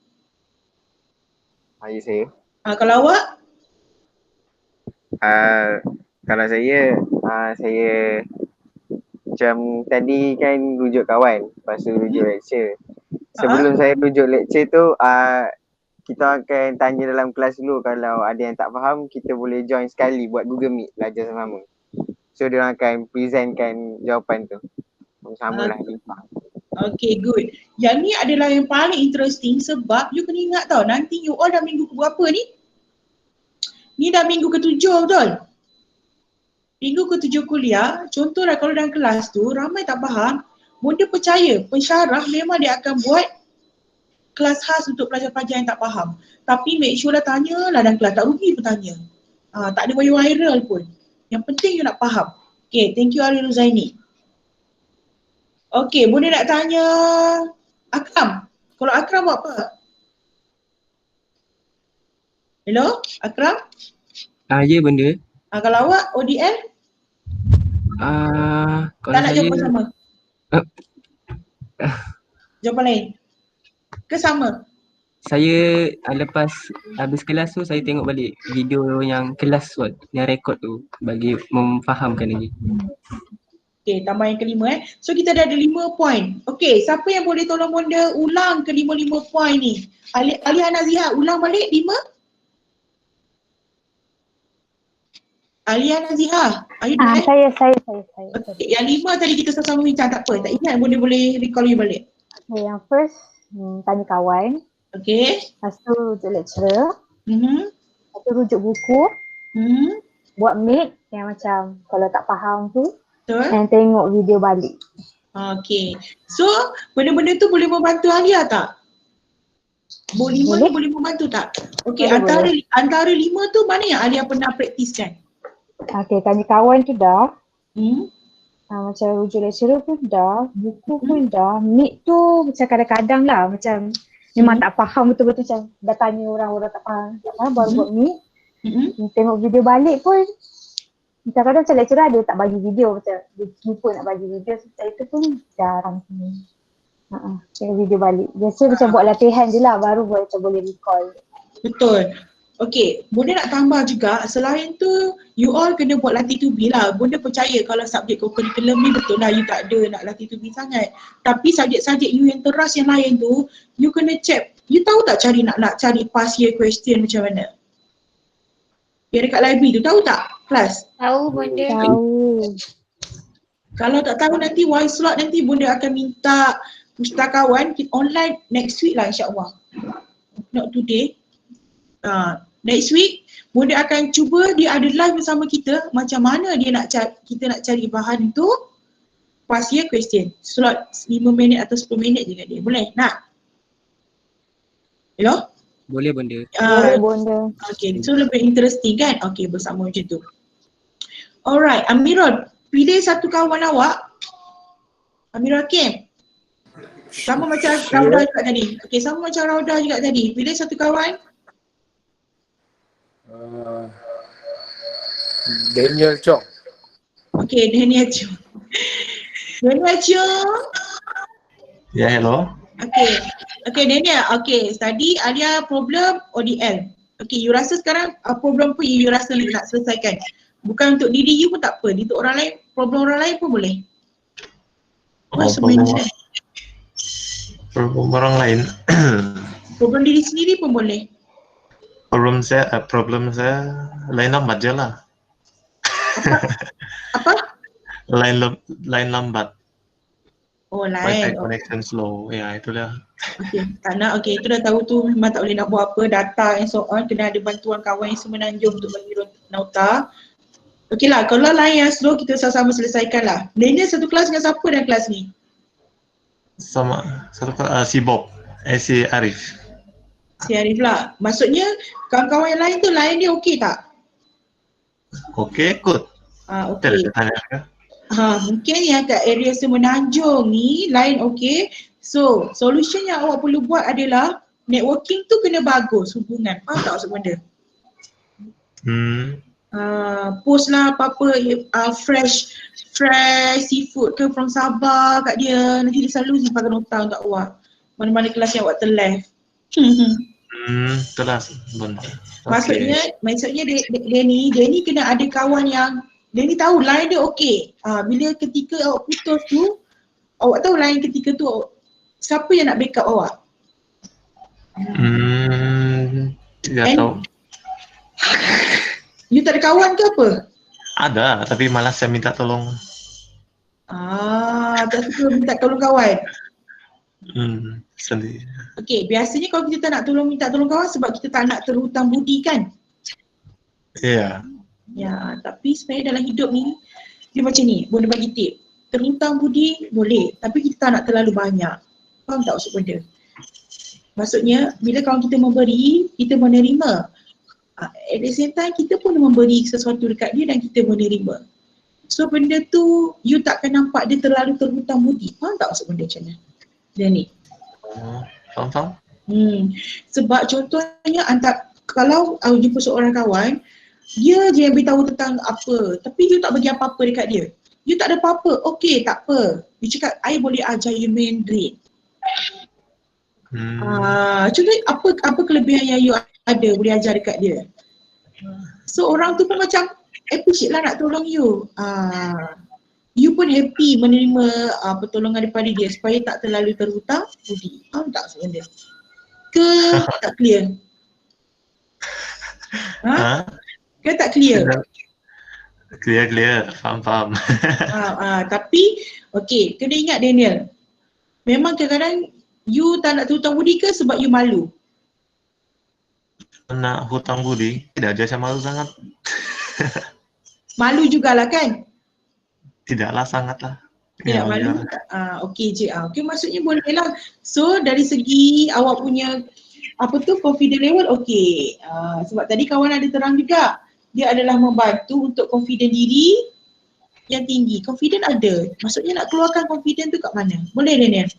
Ya, saya. Kalau awak? Kalau saya macam tadi kan rujuk kawan, lepas tu rujuk lecture. Sebelum saya rujuk lecture tu, kita akan tanya dalam kelas dulu. Kalau ada yang tak faham, kita boleh join sekali buat Google Meet, belajar sama-sama. So dia orang akan presentkan jawapan tu. Sama lah. Okay, good. Yang ni adalah yang paling interesting sebab you kena ingat tau, nanti you all dah minggu ke berapa ni? Ni dah minggu ke-7 betul? Minggu ke-7 kuliah, contohlah kalau dalam kelas tu ramai tak faham, Bonda percaya pensyarah memang dia akan buat kelas khas untuk pelajar-pelajar yang tak faham. Tapi make sure lah tanya lah dalam kelas, tak rugi pun tanya. Tak ada viral pun. Yang penting you nak faham. Okay, thank you Ari Ruzaini. Okay, Bonda nak tanya Akram. Kalau Akram buat apa? Hello, Akram? Ya benda. Kalau awak ODL? Kalau Tak nak saya jawapan sama? Jawapan lain? Ke sama? saya lepas habis kelas tu saya tengok balik video yang kelas kot, yang rekod tu bagi memfahamkan lagi. Okay, tambah yang kelima So kita dah ada 5 poin. Okay, siapa yang boleh tolong bonda ulang ke 5 poin ni? Alia Naziha, ulang balik 5? Alia Naziha, are you there? Saya. Okay, yang 5 tadi kita sama-sama bincang, tak apa. Tak ingat, bonda boleh recall you balik. Okay, yang first, tanya kawan. Okay. Lepas tu rujuk lecturer. Mhm. Lepas tu rujuk buku. Buat mate yang macam kalau tak faham tu. Betul. Dan tengok video balik. Okay. So, benda-benda tu boleh membantu Alia tak? Boleh membantu tak? Okay, Boleh. antara 5 tu mana yang Alia pernah praktiskan? Okay, tanya kawan tu dah. Hmm? Macam rujuk lecturer pun dah. Buku pun dah. Mate tu macam kadang-kadang lah. Macam memang tak faham betul-betul, macam dah tanya orang tak faham baru buat mate. Tengok video balik pun kadang-kadang macam lecturer ada tak bagi video, macam dia lupa nak bagi video, so itu pun jarang sini. Tengok video balik. Biasa macam buat latihan je lah, baru buat macam boleh recall. Betul. Okay, Bunda nak tambah juga, selain tu you all kena buat latih to be lah. Bunda percaya kalau subjek co-curriculum ni betul lah you tak ada nak latih to be sangat. Tapi subjek-subjek you yang teras yang lain tu, you kena check. You tahu tak nak cari past year question macam mana? Yang dekat library tu, tahu tak kelas? Tahu benda. Tahu. Kalau tak tahu nanti one slot nanti Bunda akan minta pustakawan online next week lah insyaAllah. Not today. Next week Bunda akan cuba dia ada live bersama kita macam mana dia nak kita nak cari bahan tu past year question. Slot 5 minit atau 10 minit je kat dia. Boleh? Nak? Hello? Boleh benda. Boleh bonda. Okay, so lebih interesting kan? Okay, bersama macam tu. Alright, Amirul, pilih satu kawan awak. Amirul Hakim. Sama macam Raudah juga tadi. Okay, sama macam Raudah juga tadi. Pilih satu kawan. Daniel Chong. Okay, Daniel Chong. Daniel Chong. Ya, hello. Okay Daniel. Okay, tadi Alia problem ODL. Okay, you rasa sekarang problem apa you rasa nak selesaikan? Bukan untuk diri you pun tak apa. Untuk orang lain, problem orang lain pun boleh. Problem orang lain. Problem diri sendiri pun boleh. Problem saya lain lambat je lah. Apa? Lain lambat. Oh, Wi-Fi lain. connection slow. Ya, itulah. Okay, tak nak. Okay, itu dah tahu tu memang tak boleh nak buat apa. Data and so on. Kena ada bantuan kawan yang semenanjung untuk bagi nota. Okay lah, kalau lain yang slow kita sama-sama selesaikan lah. Daniel satu kelas dengan siapa dalam kelas ni? Sama satu si Bob, si Arif. Si Arif lah. Maksudnya kawan-kawan yang lain tu lain dia okey tak? Okey, good. Okey. Kita tanya ke? Mungkin yang kat area Semenanjung ni lain okey. So, solution yang awak perlu buat adalah networking tu kena bagus hubungan. Faham tak maksud benda? Post lah apa-apa fresh seafood ke from Sabah kat dia. Nanti dia selalu simpankan nota untuk awak. Mana-mana kelas yang awak terleft. Itulah benda. Maksudnya Denny kena ada kawan yang Denny tahu line dia okey. Bila ketika awak putus tu, awak tahu line ketika tu siapa yang nak backup awak? Tidak tahu. You tak ada kawan ke apa? Ada, tapi malas saya minta tolong. Tak suka minta tolong kawan. Sendiri. Okey, biasanya kalau kita tak nak minta tolong kawan sebab kita tak nak terhutang budi kan? Ya. Ya, tapi sebenarnya dalam hidup ni dia macam ni, boleh bagi tip. Terhutang budi boleh, tapi kita tak nak terlalu banyak. Faham tak maksud benda? Maksudnya bila kalau kita memberi, kita menerima. At the same time kita pun memberi sesuatu dekat dia dan kita menerima. So benda tu you takkan nampak dia terlalu terhutang budi. Faham tak maksud benda macam mana? Dia ni. Faham? Sebab contohnya kalau jumpa seorang kawan, dia je yang beritahu tentang apa, tapi you tak bagi apa-apa dekat dia. You tak ada apa-apa. Okay, tak apa. You cakap, I boleh ajar you Mandarin. Contoh apa kelebihan yang you ada boleh ajar dekat dia. So orang tu pun macam appreciate lah nak tolong you. You pun happy menerima pertolongan daripada dia supaya tak terlalu terhutang budi. Faham tak sebenarnya? Ke tak clear? Ke tak clear? Clear. Faham. Tapi okay, kena ingat Daniel. Memang kadang-kadang you tak nak terhutang budi ke sebab you malu? Nak hutang budi, tidak ada saya malu sangat. Malu jugalah kan? Tidaklah sangat lah. Tidak malu? Okey je. Okey, maksudnya boleh lah. So dari segi awak punya confident level okey. Sebab tadi kawan ada terang juga. Dia adalah membantu untuk confident diri yang tinggi. Confident ada. Maksudnya nak keluarkan confident tu kat mana? Boleh Daniel?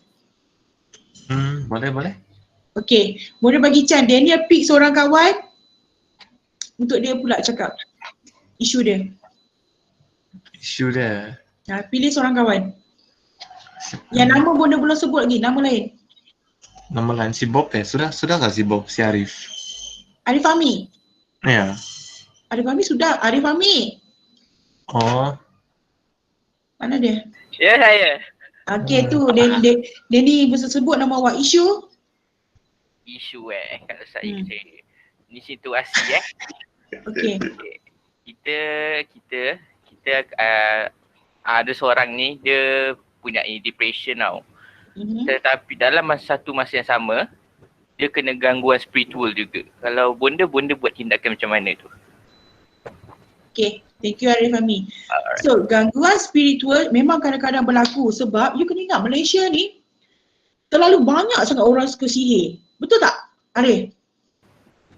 Boleh. Okey, boleh bagi Chan. Daniel pick seorang kawan untuk dia pula cakap isu dia. Pilih seorang kawan. Yang nama bonda belum sebut lagi, nama lain. Nama lain si Bob Sudah kah si Bob? Si Arif? Arif Fahmi? Ya. Arif Fahmi sudah. Arif Fahmi. Oh. Mana dia? Ya, saya. Okey tu, dia ni sebut nama awak. Isu Kalau saya ni situasi Okey. Kita ada seorang ni dia punya depression tau. Tetapi dalam satu masa yang sama dia kena gangguan spiritual juga. Kalau bonda buat tindakan macam mana tu? Okay, thank you Arif Fahmi. So gangguan spiritual memang kadang-kadang berlaku sebab you kena ingat Malaysia ni terlalu banyak sangat orang suka sihir. Betul tak Arif?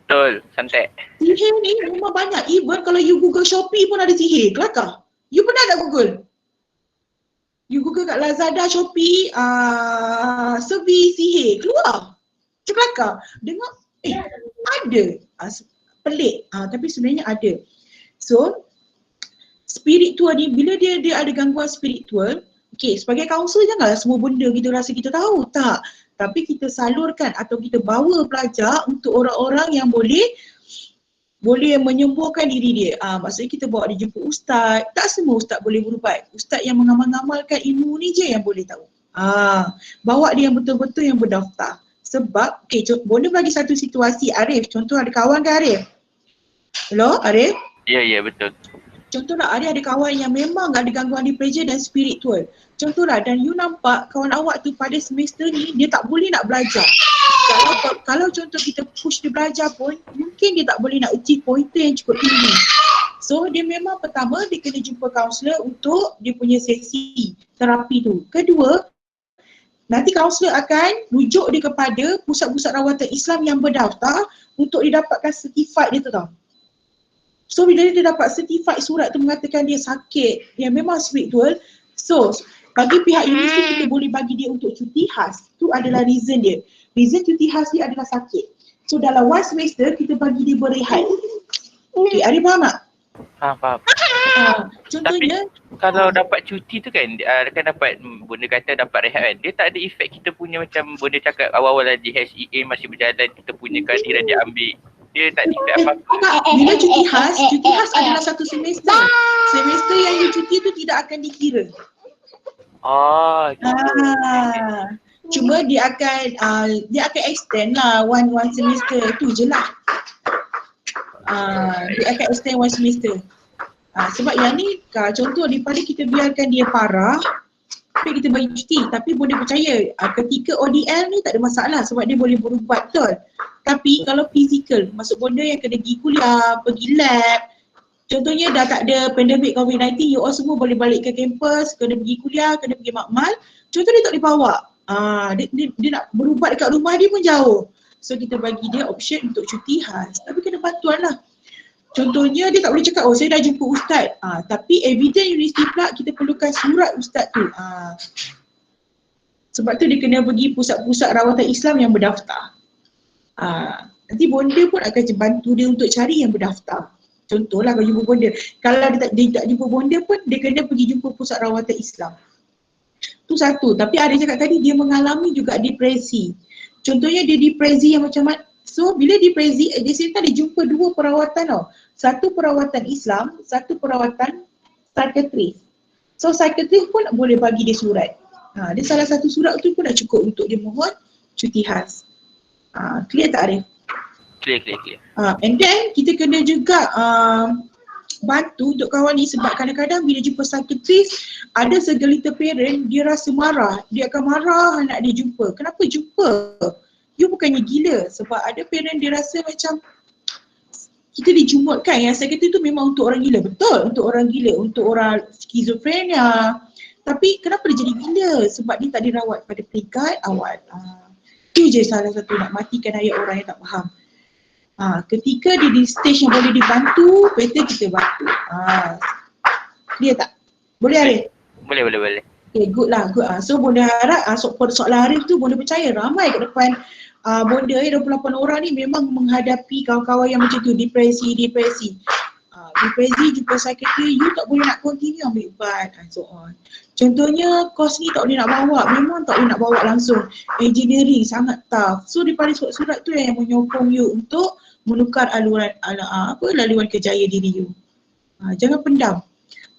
Betul, santai. Sihir ni memang banyak. Even kalau you Google Shopee pun ada sihir. Kelakar. You pernah tak Google? You Google kat Lazada, Shopee, servis sihir. Keluar. Kelakar. Dengar, ada. Pelik. Tapi sebenarnya ada. So, spiritual ni, bila dia ada gangguan spiritual, okay, sebagai kaunselor janganlah semua benda kita rasa kita tahu. Tak. Tapi kita salurkan atau kita bawa pelajar untuk orang-orang yang boleh menyembuhkan diri dia. Maksudnya kita bawa dia jumpa ustaz. Tak semua ustaz boleh berubat. Ustaz yang mengamal-ngamalkan ilmu ni je yang boleh tahu. Bawa dia yang betul-betul yang berdaftar. Sebab, okay, boleh bagi satu situasi Arif. Contoh ada kawan ke Arif? Hello Arif? Ya, betul. Contohlah ada kawan yang memang ada gangguan depression dan spiritual. Contohlah dan you nampak kawan awak tu pada semester ni dia tak boleh nak belajar. Kalau contoh kita push dia belajar pun mungkin dia tak boleh nak achieve pointer yang cukup tinggi. So dia memang pertama dia kena jumpa kaunselor untuk dia punya sesi terapi tu. Kedua, nanti kaunselor akan rujuk dia kepada pusat-pusat rawatan Islam yang berdaftar untuk dia dapatkan certified dia tu tau. So bila dia dapat certified surat tu mengatakan dia sakit yang memang spiritual, so bagi pihak universiti kita boleh bagi dia untuk cuti khas. Tu adalah reason dia. Reason cuti khas dia adalah sakit. So dalam one semester kita bagi dia berehat. Okay, ada faham tak? Faham. Contohnya tapi, kalau dapat cuti tu kan dapat benda kata dapat rehat kan, dia tak ada efek kita punya macam benda cakap awal-awal lagi HEA masih berjalan, kita punya kehadiran dia ambil. Dia tak ada apa-apa. Bila cuti khas adalah satu semester. Semester yang you cuti tu tidak akan dikira. Cuma dia akan extend lah one semester tu je lah. Dia akan extend one semester. Sebab yang ni contoh daripada kita biarkan dia parah, tapi kita bagi cuti. Tapi boleh percaya ketika ODL ni tak ada masalah sebab dia boleh berubat betul. Tapi kalau fizikal, masuk bonda yang kena pergi kuliah, pergi lab, contohnya dah tak ada pandemik COVID-19, you all semua boleh balik ke kampus, kena pergi kuliah, kena pergi makmal, contoh dia tak boleh bawa. Dia nak berubat dekat rumah dia pun jauh. So kita bagi dia option untuk cuti khas. Tapi kena bantuan lah. Contohnya dia tak boleh cakap, saya dah jumpa ustaz. Tapi evidence universiti pula kita perlukan surat ustaz tu. Sebab tu dia kena pergi pusat-pusat rawatan Islam yang berdaftar. Nanti bonda pun akan bantu dia untuk cari yang berdaftar. Contohlah kalau jumpa bonda. Kalau dia tak jumpa bonda pun, dia kena pergi jumpa pusat rawatan Islam. Tu satu. Tapi ada cakap tadi dia mengalami juga depresi. Contohnya dia depresi yang macam mana? So bila depresi, di sini dia jumpa dua perawatan tau. Satu perawatan Islam, satu perawatan psikiatris. So psikiatris pun boleh bagi dia surat. Dia salah satu surat tu pun dah cukup untuk dia mohon cuti khas. Clear tak Arif? Clear. And then kita kena juga bantu untuk kawan ni sebab kadang-kadang bila jumpa psikiatris ada segelintir parent dia rasa marah. Dia akan marah anak dia jumpa. Kenapa jumpa? You bukannya gila. Sebab ada parent dia rasa macam kita dijumutkan yang psikiatris tu memang untuk orang gila. Betul, untuk orang gila, untuk orang skizofrenia. Tapi kenapa dia jadi gila? Sebab dia tak dirawat pada peringkat awal. Itu je salah satu nak matikan ayat orang yang tak faham. Ketika dia di stage yang boleh dibantu, better kita bantu. Clear tak? Boleh Arif? Boleh. Okay, good lah. Good. So bonda harap soalan Arif tu bonda percaya ramai kat depan bonda 28 orang ni memang menghadapi kawan-kawan yang macam tu, depresi. Depresi jumpa psikiatri, you tak boleh nak continue ambil ubat and so on. Contohnya kos ni tak boleh nak bawa, memang tak boleh nak bawa langsung. Engineering sangat tough. So daripada surat-surat tu yang menyokong you untuk menukar laluan kerjaya diri you. Jangan pendam.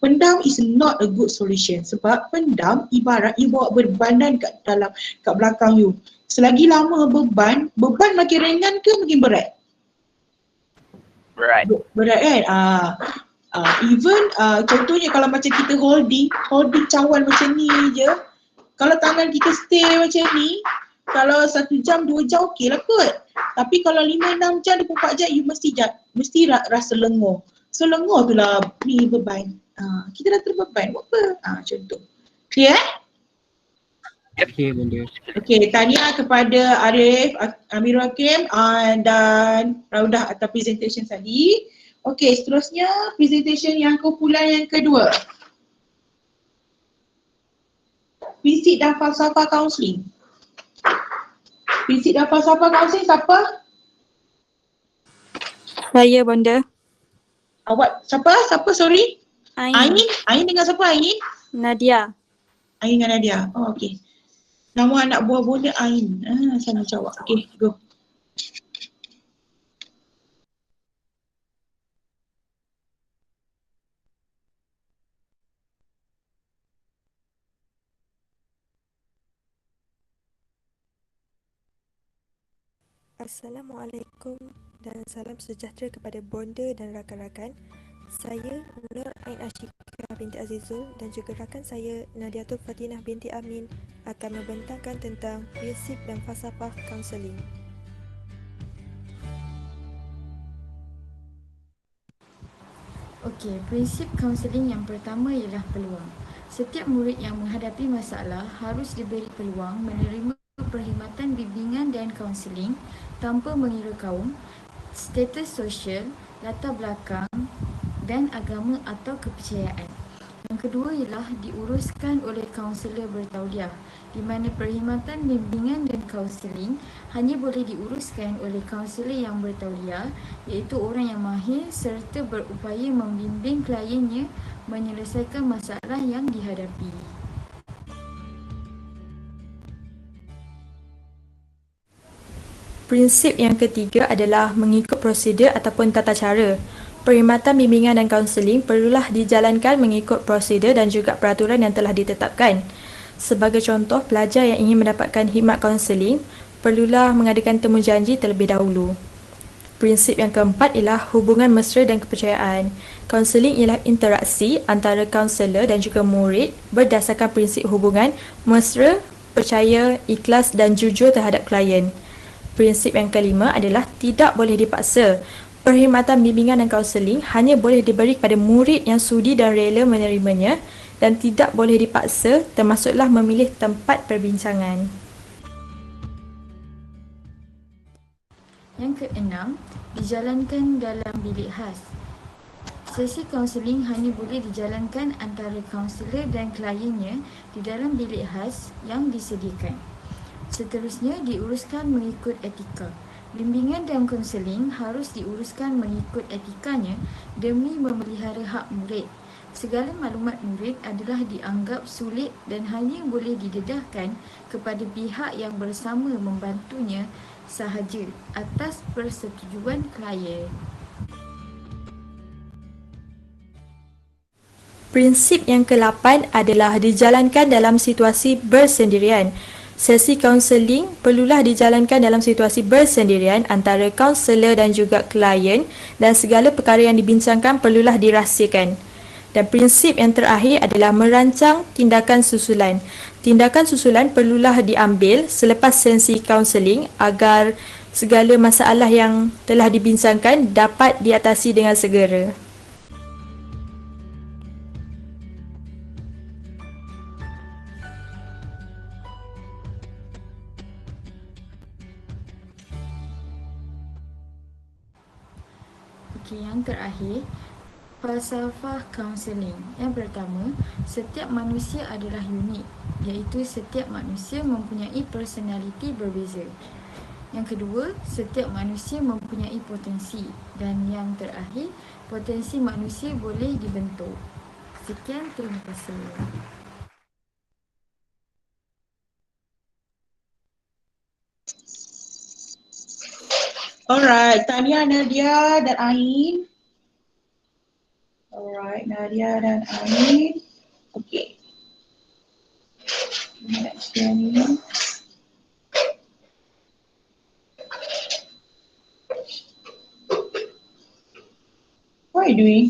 Pendam is not a good solution sebab pendam ibarat you bawa bebanan kat belakang you. Selagi lama beban makin ringan ke makin berat? Berat kan? Even contohnya kalau macam kita holding cawan macam ni je, kalau tangan kita stay macam ni, kalau 1 jam 2 jam okey lah kot. Tapi kalau 5-6 jam 24 jam you mesti rasa lenguh. So lenguh tu lah ni beban. Kita dah terbeban buat apa? Contoh. Clear? Okay, benda. Okay, tahniah kepada Arif, Amirul Hakim dan Raudah atas presentation tadi. Okay, seterusnya presentation yang kumpulan yang kedua. Prinsip dan falsafah kaunseling. Prinsip dan falsafah kaunseling siapa? Saya bonda. Awak siapa? Sorry? Ain. Ain dengan siapa Ain? Nadia. Ain dengan Nadia. Oh, okay. Nama anak buah bonda Ain. Sama jawab. Okay, go. Assalamualaikum dan salam sejahtera kepada bonda dan rakan-rakan. Saya Nur Ain Ashika binti Azizul dan juga rakan saya Nadiatul Fatinah binti Amin akan membentangkan tentang prinsip dan falsafah kaunseling. Okey, prinsip kaunseling yang pertama ialah peluang. Setiap murid yang menghadapi masalah harus diberi peluang menerima perkhidmatan bimbingan dan kaunseling tanpa mengira kaum, status sosial, latar belakang dan agama atau kepercayaan. Yang kedua ialah diuruskan oleh kaunselor bertauliah, di mana perkhidmatan bimbingan dan kaunseling hanya boleh diuruskan oleh kaunselor yang bertauliah, iaitu orang yang mahir serta berupaya membimbing kliennya menyelesaikan masalah yang dihadapi. Prinsip yang ketiga adalah mengikut prosedur ataupun tata cara. Perkhidmatan bimbingan dan kaunseling perlulah dijalankan mengikut prosedur dan juga peraturan yang telah ditetapkan. Sebagai contoh, pelajar yang ingin mendapatkan khidmat kaunseling perlulah mengadakan temu janji terlebih dahulu. Prinsip yang keempat ialah hubungan mesra dan kepercayaan. Kaunseling ialah interaksi antara kaunselor dan juga murid berdasarkan prinsip hubungan mesra, percaya, ikhlas dan jujur terhadap klien. Prinsip yang kelima adalah tidak boleh dipaksa. Perkhidmatan bimbingan dan kaunseling hanya boleh diberi kepada murid yang sudi dan rela menerimanya dan tidak boleh dipaksa, termasuklah memilih tempat perbincangan. Yang keenam, dijalankan dalam bilik khas. Sesi kaunseling hanya boleh dijalankan antara kaunselor dan kliennya di dalam bilik khas yang disediakan. Seterusnya, diuruskan mengikut etika. Bimbingan dan kaunseling harus diuruskan mengikut etikanya demi memelihara hak murid. Segala maklumat murid adalah dianggap sulit dan hanya boleh didedahkan kepada pihak yang bersama membantunya sahaja atas persetujuan klien. Prinsip yang ke-8 adalah dijalankan dalam situasi bersendirian. Sesi kaunseling perlulah dijalankan dalam situasi bersendirian antara kaunselor dan juga klien dan segala perkara yang dibincangkan perlulah dirahsiakan. Dan prinsip yang terakhir adalah merancang tindakan susulan. Tindakan susulan perlulah diambil selepas sesi kaunseling agar segala masalah yang telah dibincangkan dapat diatasi dengan segera. Okey, yang terakhir, falsafah kaunseling. Yang pertama, setiap manusia adalah unik, iaitu setiap manusia mempunyai personaliti berbeza. Yang kedua, setiap manusia mempunyai potensi. Dan yang terakhir, potensi manusia boleh dibentuk. Sekian, terima kasih. Alright, Tania, Nadia dan Ain. Alright, Nadia dan Ain. Okay. Next ni. What are you doing?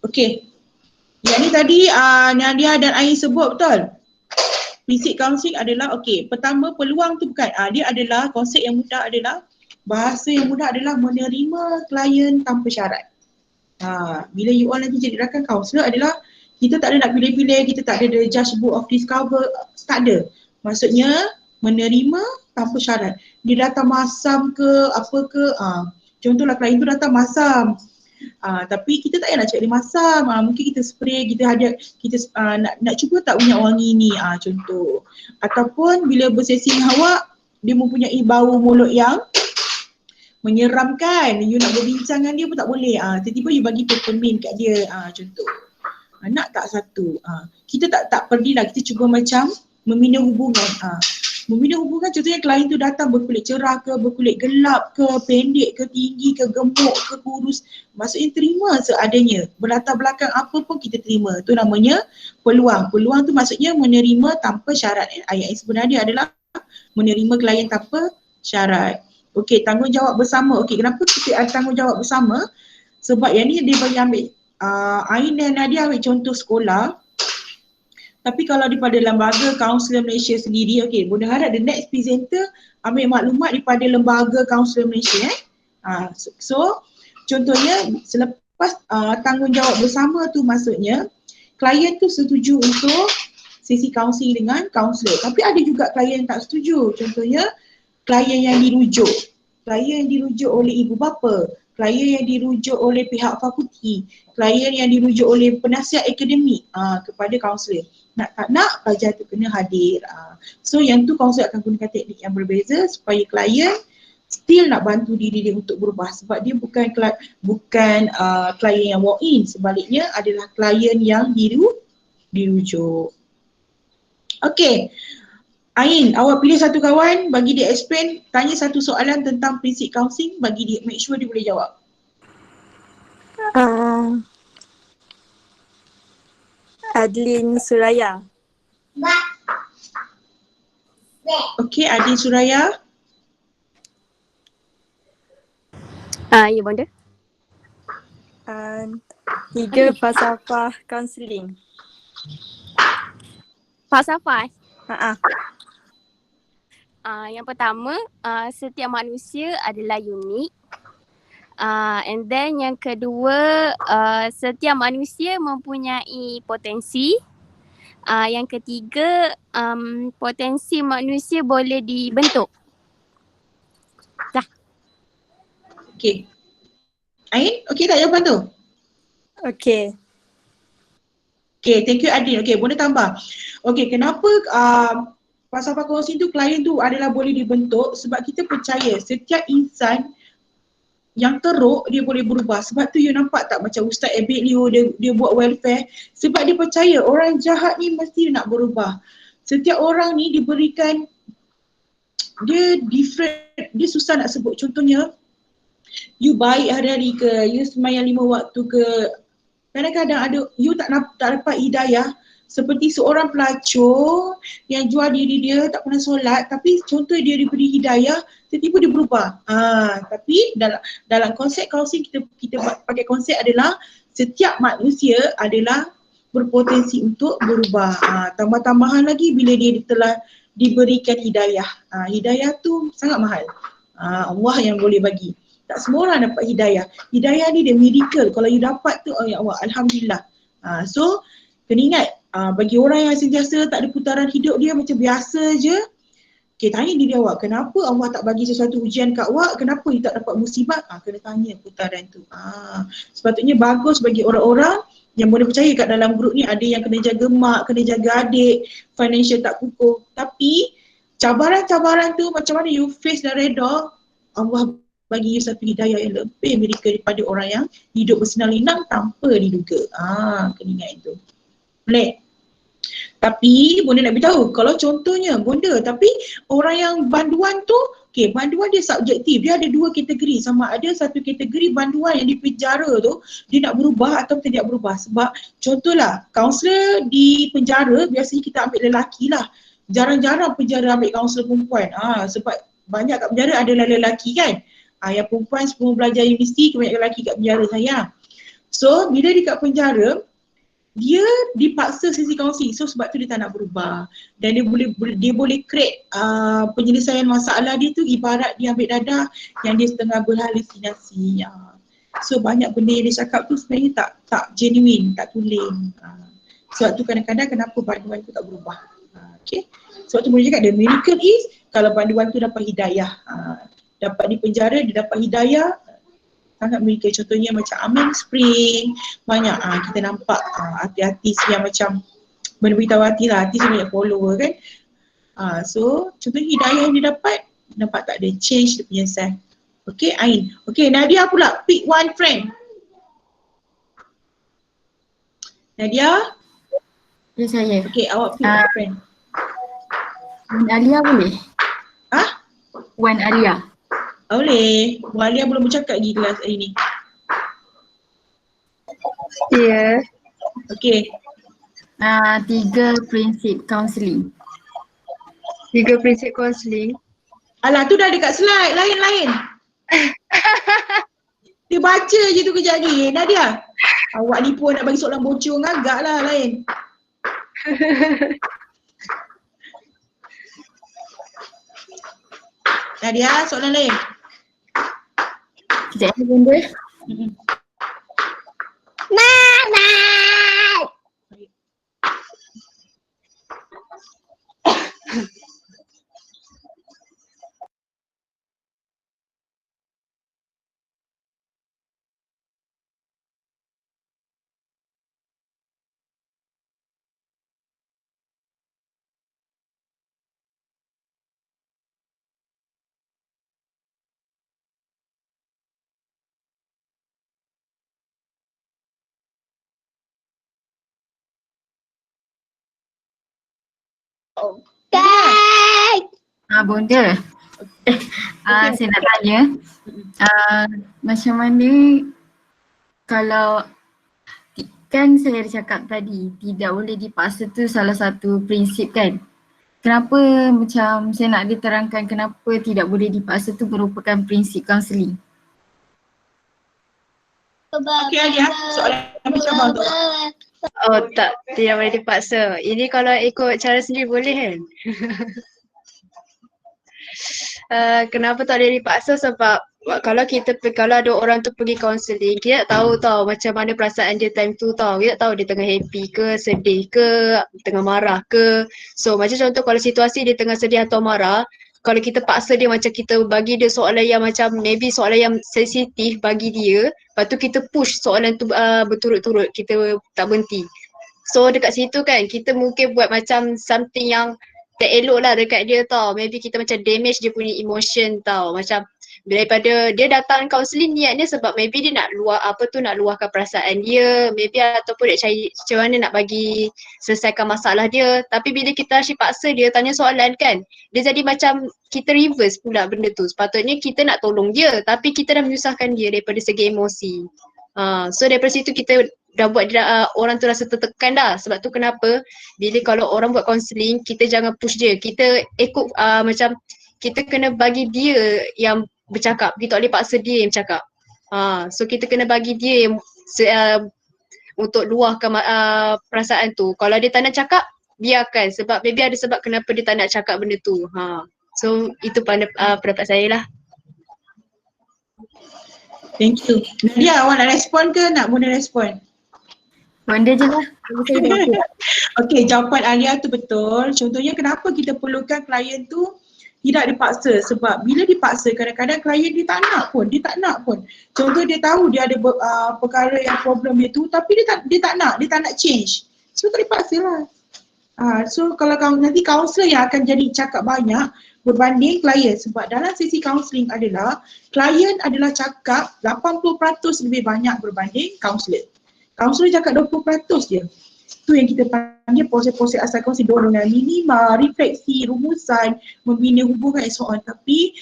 Okay. Yang ni tadi Nadia dan Ain sebut betul. Prinsip kaunseling adalah okey, pertama peluang tu bukan dia adalah konsep yang mudah adalah bahasa yang mudah adalah menerima klien tanpa syarat. Bila you all nanti jadi rakan kaunselor adalah kita tak ada nak pilih-pilih, kita tak ada the judge book of discover, tak ada. Maksudnya menerima tanpa syarat. Dia datang masam ke apa ke, contohlah klien tu datang masam. Tapi kita tak payah nak cakap dia masam, mungkin kita spray, kita hadiah, kita nak cuba tak minyak wangi ni, contoh. Ataupun bila bersesi dengan awak, dia mempunyai bau mulut yang menyeramkan, you nak berbincang dengan dia pun tak boleh, tiba-tiba you bagi peppermint kat dia, contoh. Nak tak satu, kita tak pergilah, kita cuba macam membina hubungan. Membina hubungan contohnya klien tu datang berkulit cerah ke, berkulit gelap ke, pendek ke, tinggi ke, gemuk ke, kurus. Maksudnya terima seadanya. Berlatar belakang apa pun kita terima. Itu namanya peluang. Peluang tu maksudnya menerima tanpa syarat. Ayat yang sebenarnya adalah menerima klien tanpa syarat. Okey, tanggungjawab bersama. Okey, kenapa kita ada tanggungjawab bersama? Sebab yang ni dia bagi ambil, Ain dan Nadia ambil contoh sekolah. Tapi kalau daripada lembaga kaunselor Malaysia sendiri, okey, Bunda harap the next presenter ambil maklumat daripada lembaga kaunselor Malaysia. So, contohnya selepas tanggungjawab bersama tu maksudnya klien tu setuju untuk sesi kaunseling dengan kaunselor. Tapi ada juga klien yang tak setuju. Contohnya klien yang dirujuk. Klien yang dirujuk oleh ibu bapa. Klien yang dirujuk oleh pihak fakulti. Klien yang dirujuk oleh penasihat akademik kepada kaunselor. Nak tak nak, pelajar tu kena hadir. So yang tu kaunselor akan gunakan teknik yang berbeza supaya klien still nak bantu diri dia untuk berubah. Sebab dia bukan klien yang walk in. Sebaliknya adalah klien yang dirujuk. Okay. Ain, awak pilih satu kawan, bagi dia explain, tanya satu soalan tentang prinsip kaunseling, bagi dia, make sure dia boleh jawab. Adlin Suraya. Okey, Adlin Suraya. Ya, Bonda. 3 falsafah kaunseling. Falsafah? Yang pertama, setiap manusia adalah unik. And then yang kedua, setiap manusia mempunyai potensi. Yang ketiga, potensi manusia boleh dibentuk. Dah. Okey. Ain, okey tak jawapan tu? Okey. Okay, thank you Adin. Okay, boleh tambah. Okay, kenapa falsafah kaunseling tu klien tu adalah boleh dibentuk sebab kita percaya setiap insan yang teruk dia boleh berubah. Sebab tu you nampak tak macam Ustaz Abid Liu dia buat welfare sebab dia percaya orang jahat ni mesti nak berubah. Setiap orang ni diberikan dia different, dia susah nak sebut. Contohnya you baik hari-hari ke, you sembahyang 5 waktu ke, kadang-kadang ada you tak dapat hidayah. Seperti seorang pelacur yang jual diri dia tak pernah solat tapi contoh dia diberi hidayah, tiba-tiba dia berubah. Tapi dalam konsep kaunseling kita pakai konsep adalah setiap manusia adalah berpotensi untuk berubah. Tambah-tambahan lagi bila dia telah diberikan hidayah. Hidayah tu sangat mahal. Allah yang boleh bagi. Tak semua orang dapat hidayah. Hidayah ni dia miracle. Kalau you dapat tu, oh ya Allah, Alhamdulillah. So, kena ingat, bagi orang yang sentiasa tak ada putaran hidup dia macam biasa je, okay, tanya diri awak, kenapa Allah tak bagi sesuatu ujian kat awak, kenapa you tak dapat musibah? Kena tanya putaran tu. Sepatutnya bagus bagi orang-orang yang boleh percaya kat dalam grup ni ada yang kena jaga mak, kena jaga adik, financial tak kukuh. Tapi cabaran-cabaran tu macam mana you face dan reda, Allah bagi you satu hidayah yang lebih miracle daripada orang yang hidup bersenang-lenang tanpa diduga. Kena ingat itu. Boleh? Tapi boleh nak beritahu kalau contohnya bonda tapi orang yang banduan tu, okay, banduan dia subjektif, dia ada dua kategori. Sama ada satu kategori banduan yang di penjara tu dia nak berubah atau tidak berubah. Sebab contohlah kaunselor di penjara biasanya kita ambil lelaki lah. Jarang-jarang penjara ambil kaunselor perempuan. Sebab banyak kat penjara adalah lelaki kan. Yang perempuan semua belajar universiti, kebanyakan lelaki kat penjara sayang. So bila dia kat penjara, dia dipaksa sesi kaunseling. So sebab tu dia tak nak berubah. Dan dia boleh create penyelesaian masalah dia tu ibarat dia ambil dadah yang dia setengah berhalusinasi. So banyak benda yang dia cakap tu sebenarnya tak genuine, tak tulen. Sebab tu kadang-kadang kenapa banduan tu tak berubah. Okay. Sebab tu boleh cakap the miracle is kalau banduan tu dapat hidayah. Dapat di penjara, dia dapat hidayah, sangat miracle. Contohnya macam Amin Spring, banyak kita nampak artis-artis yang macam beritahu hati lah, artis yang banyak follower kan. So contohnya hidayah yang dia dapat, nampak tak ada change dia punya self. Okay Ain. Okay Nadia pula, pick one friend. Nadia? Ya saya. Okay awak pick one friend. Wan Alia boleh? Wan Alia. Boleh. Wan Alia belum bercakap lagi kelas hari ni. Ya. Okay. 3 prinsip kaunseling. 3 prinsip kaunseling. Alah tu dah dekat slide, lain-lain. Dia baca je tu kejap lagi. Nadia, awak ni pun nak bagi soalan bocor ngagak lah lain. Nadia, soalan lain. Sekejap ya bunda. Mama. Okay. Bunda. Saya nak tanya. Macam mana kalau kan saya ada cakap tadi tidak boleh dipaksa tu salah satu prinsip kan. Kenapa macam saya nak diterangkan kenapa tidak boleh dipaksa tu merupakan prinsip kaunseling? Okay Alia, soalan macam apa untuk awak? Oh tak, tidak boleh dipaksa. Ini kalau ikut cara sendiri boleh kan? Kenapa tak boleh dipaksa? Sebab kalau ada orang tu pergi kaunseling, kita tak tahu macam mana perasaan dia time tu tau. Kita tak tahu dia tengah happy ke, sedih ke, tengah marah ke. So macam contoh kalau situasi dia tengah sedih atau marah, kalau kita paksa dia macam kita bagi dia soalan yang macam maybe soalan yang sensitif bagi dia, lepas tu kita push soalan tu berturut-turut, kita tak berhenti. So dekat situ kan kita mungkin buat macam something yang tak elok lah dekat dia tau. Maybe kita macam damage dia punya emotion tau. Macam daripada dia datang counselling niatnya sebab maybe dia nak nak luahkan perasaan dia, maybe ataupun dia cari macam mana nak bagi selesaikan masalah dia. Tapi bila kita asyik paksa dia tanya soalan kan, dia jadi macam kita reverse pula benda tu. Sepatutnya kita nak tolong dia tapi kita dah menyusahkan dia daripada segi emosi. So daripada situ kita dah buat dia, orang tu rasa tertekan dah. Sebab tu kenapa bila kalau orang buat counselling kita jangan push dia. Kita ikut macam kita kena bagi dia yang bercakap. Kita tak boleh paksa dia yang bercakap. So kita kena bagi dia yang untuk luahkan perasaan tu. Kalau dia tak nak cakap, biarkan. Sebab maybe ada sebab kenapa dia tak nak cakap benda tu. So itu pendapat saya lah. Thank you. Nadia, awak nak respon ke nak Bunda respon? Bunda je lah. Okey, jawapan Alia tu betul. Contohnya kenapa kita perlukan klien tu tidak dipaksa, sebab bila dipaksa kadang-kadang klien dia tak nak pun. Contoh dia tahu dia ada perkara yang problem dia tu tapi dia tak nak change. So tak dipaksa lah. So kalau nanti kaunselor yang akan jadi cakap banyak berbanding klien, sebab dalam sesi kaunseling adalah klien adalah cakap 80% lebih banyak berbanding kaunselor. Kaunselor cakap 20% je. Tu yang kita panggil proses-proses asal kaunseling, dorongan minima, refleksi, rumusan, membina hubungan and so on. Tapi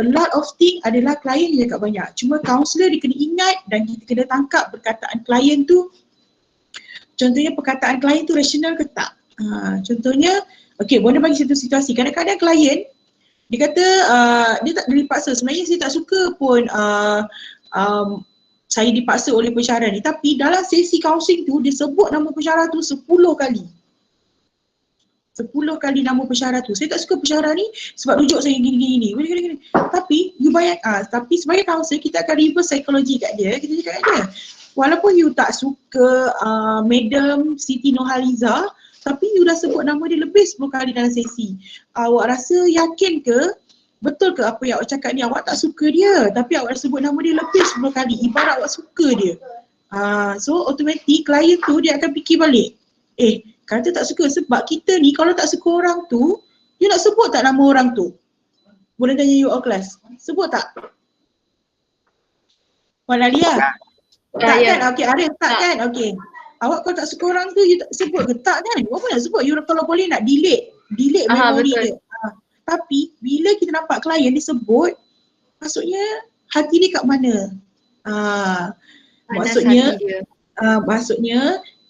a lot of thing adalah klien yang cakap banyak. Cuma kaunselor dia kena ingat dan kita kena tangkap perkataan klien tu. Contohnya perkataan klien tu rasional ke tak? Contohnya, boleh bagi satu situasi. Kadang-kadang klien dia kata dia tak dipaksa. Sebenarnya saya tak suka pun saya dipaksa oleh pensyarah ni, tapi dalam sesi kaunseling tu dia sebut nama pensyarah tu 10 kali. 10 kali nama pensyarah tu. Saya tak suka pensyarah ni sebab rujuk saya gini-gini. Tapi you bayang, tapi sebagai kaunselor kita akan reverse psikologi kat dia. Kita cakap kat dia, walaupun you tak suka Madam Siti Nurhaliza, tapi you dah sebut nama dia lebih 10 kali dalam sesi. Awak rasa yakin ke? Betul ke apa yang awak cakap ni? Awak tak suka dia tapi awak dah sebut nama dia lebih 10 kali. Ibarat awak suka dia. So automatik klien tu dia akan fikir balik. Kata tak suka sebab kita ni kalau tak suka orang tu, you nak sebut tak nama orang tu? Boleh tanya you all class. Sebut tak? Wan Alia? Tak kan? Okay, Arif tak kan? Okay. Awak kalau tak suka orang tu, you tak sebut ke? Tak kan? Apa nak sebut? You kalau boleh nak delete memori dia. Tapi bila kita nampak klien dia sebut, maksudnya hati dia kat mana? Maksudnya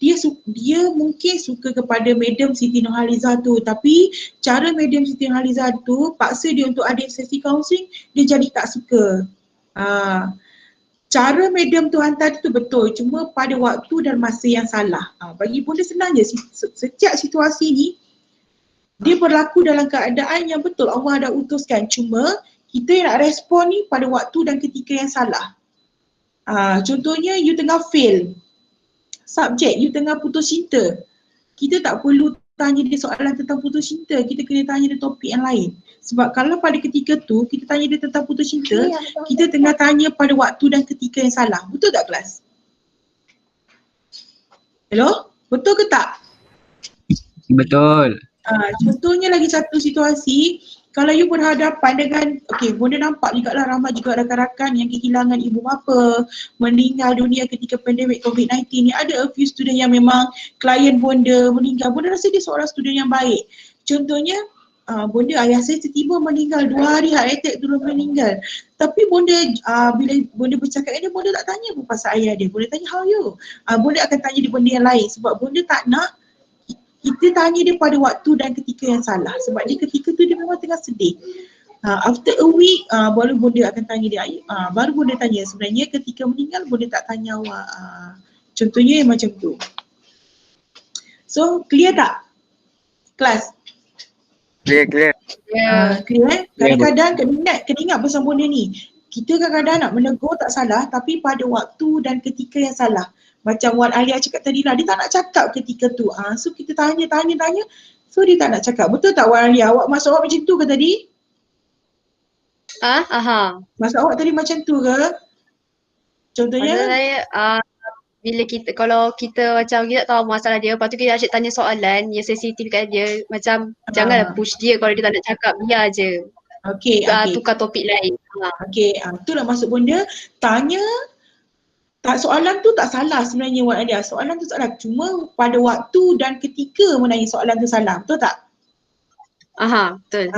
dia mungkin suka kepada Madam Siti Nurhaliza tu, tapi cara Madam Siti Nurhaliza tu paksa dia untuk ada sesi kaunseling, dia jadi tak suka. Cara Madam tu hantar tu betul, cuma pada waktu dan masa yang salah. Bagi Bunda senang je, setiap situasi ni dia berlaku dalam keadaan yang betul Allah dah utuskan, cuma kita yang nak respon ni pada waktu dan ketika yang salah. Contohnya you tengah fail subjek, you tengah putus cinta, kita tak perlu tanya dia soalan tentang putus cinta, kita kena tanya dia topik yang lain. Sebab kalau pada ketika tu kita tanya dia tentang putus cinta, kita tengah tanya pada waktu dan ketika yang salah. Betul tak kelas? Hello? Betul ke tak? Betul. Contohnya lagi satu situasi, kalau you berhadapan dengan, Bunda nampak juga lah ramai juga rakan-rakan yang kehilangan ibu bapa, meninggal dunia ketika pandemik COVID-19 ni. Ada a few student yang memang klien Bunda meninggal. Bunda rasa dia seorang student yang baik. Contohnya, Bunda ayah saya tiba-tiba meninggal, 2 hari heart attack terus meninggal. Tapi Bunda, bila Bunda bercakap dengan dia, Bunda tak tanya pun pasal ayah dia. Bunda tanya how you? Bunda akan tanya dia benda yang lain sebab Bunda tak nak kita tanya dia pada waktu dan ketika yang salah. Sebab dia ketika tu dia memang tengah sedih. After a week, baru Bunda akan tanya dia. Baru Bunda tanya, sebenarnya ketika meninggal Bunda tak tanya awak. Contohnya yang macam tu. So clear tak? Kelas? Clear. Clear. Kadang-kadang kena ingat pasal Bunda ni. Kita kadang-kadang nak menegur tak salah tapi pada waktu dan ketika yang salah. Macam Wan Alia cakap tadi lah, dia tak nak cakap ketika tu. So kita tanya. So dia tak nak cakap. Betul tak Wan Alia? Maksud awak macam tu ke tadi? Aha. Maksud awak tadi macam tu ke? Contohnya? Maksud saya, bila kalau kita macam kita tak tahu masalah dia, lepas tu kita asyik tanya soalan yang sensitif kat dia, macam janganlah push dia kalau dia tak nak cakap, biar je. Okey, Tukar topik lain. Okey, itulah maksud benda tanya tak soalan tu tak salah sebenarnya Wan Adia. Soalan tu salah. Cuma pada waktu dan ketika menanya soalan tu salah. Betul tak? Aha, betul.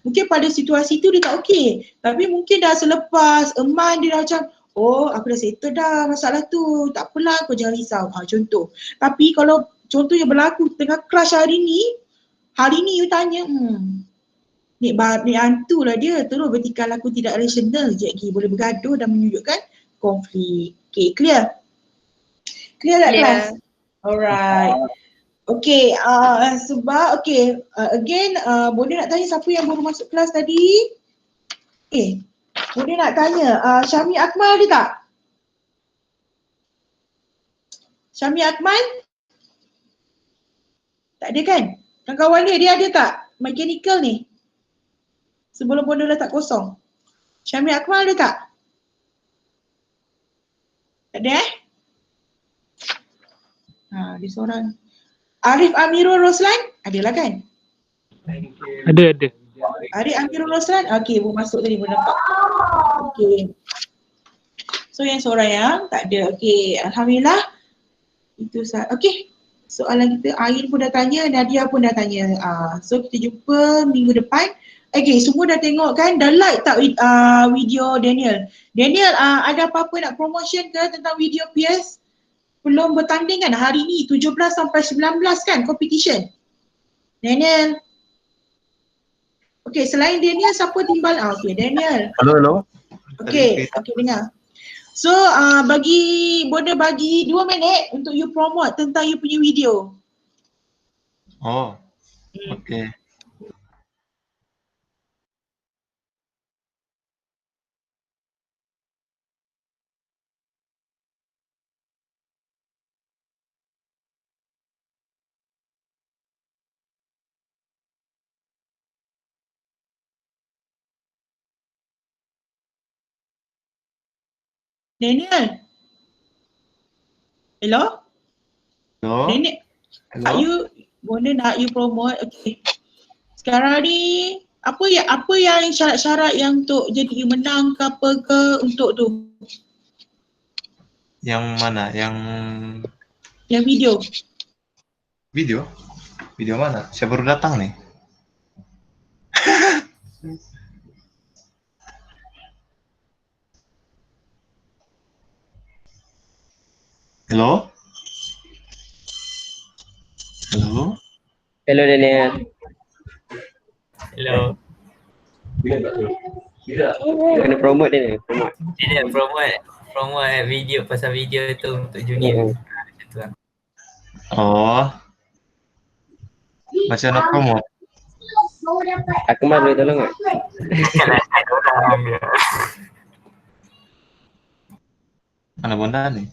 Mungkin pada situasi tu dia tak okey. Tapi mungkin dah selepas eman dia dah macam, oh aku dah settle dah masalah tu. Tak apalah, kau jangan risau. Contoh. Tapi kalau contoh yang berlaku tengah crush hari ni you tanya, Nik hantu lah dia. Terus vertikal aku tidak rasional. Sekejap lagi boleh bergaduh dan menunjukkan konflik. Okay, clear? Clear tak kelas? Alright. Okay, sebab again boleh nak tanya siapa yang baru masuk kelas tadi? Boleh nak tanya Syami Akmal ada tak? Syami Akmal? Tak ada kan? Kawan dia ada tak? Mechanical ni? Sebelum bonda letak kosong. Syami Akmal ada tak? Tak ada dia seorang. Arif Amirul Roslan? Adalah kan? Ada. Arif Amirul Roslan? Okey, baru masuk tadi, baru nampak. Okey. So yang seorang yang tak ada. Okey, Alhamdulillah. Itu okey. Soalan kita, Ain pun dah tanya, Nadia pun dah tanya. So kita jumpa minggu depan. Okey, semua dah tengok kan? Dah like tak video Daniel? Daniel, ada apa-apa nak promotion ke tentang video PS? Belum bertanding kan hari ni 17 sampai 19 kan competition. Daniel. Okey, selain Daniel siapa timbal? Okey, Daniel. Hello. Okey, dengar. So boleh bagi 2 minit untuk you promote tentang you punya video. Oh. Okay. Daniel. Hello? Daniel. Hello? Boleh nak you promote? Okey. Sekarang ni apa yang syarat-syarat yang untuk jadi you menang ke apa ke untuk tu? Yang mana? Yang video. Video? Video mana? Saya baru datang nih. Hello? Hello? Hello Daniel. Hello. Kena promote Daniel. Tidak promote video pasal video tu untuk junior. Macam tu lah. Oh. Macam nak promote? Aku mahu boleh tolong tak? Mana bonda nih?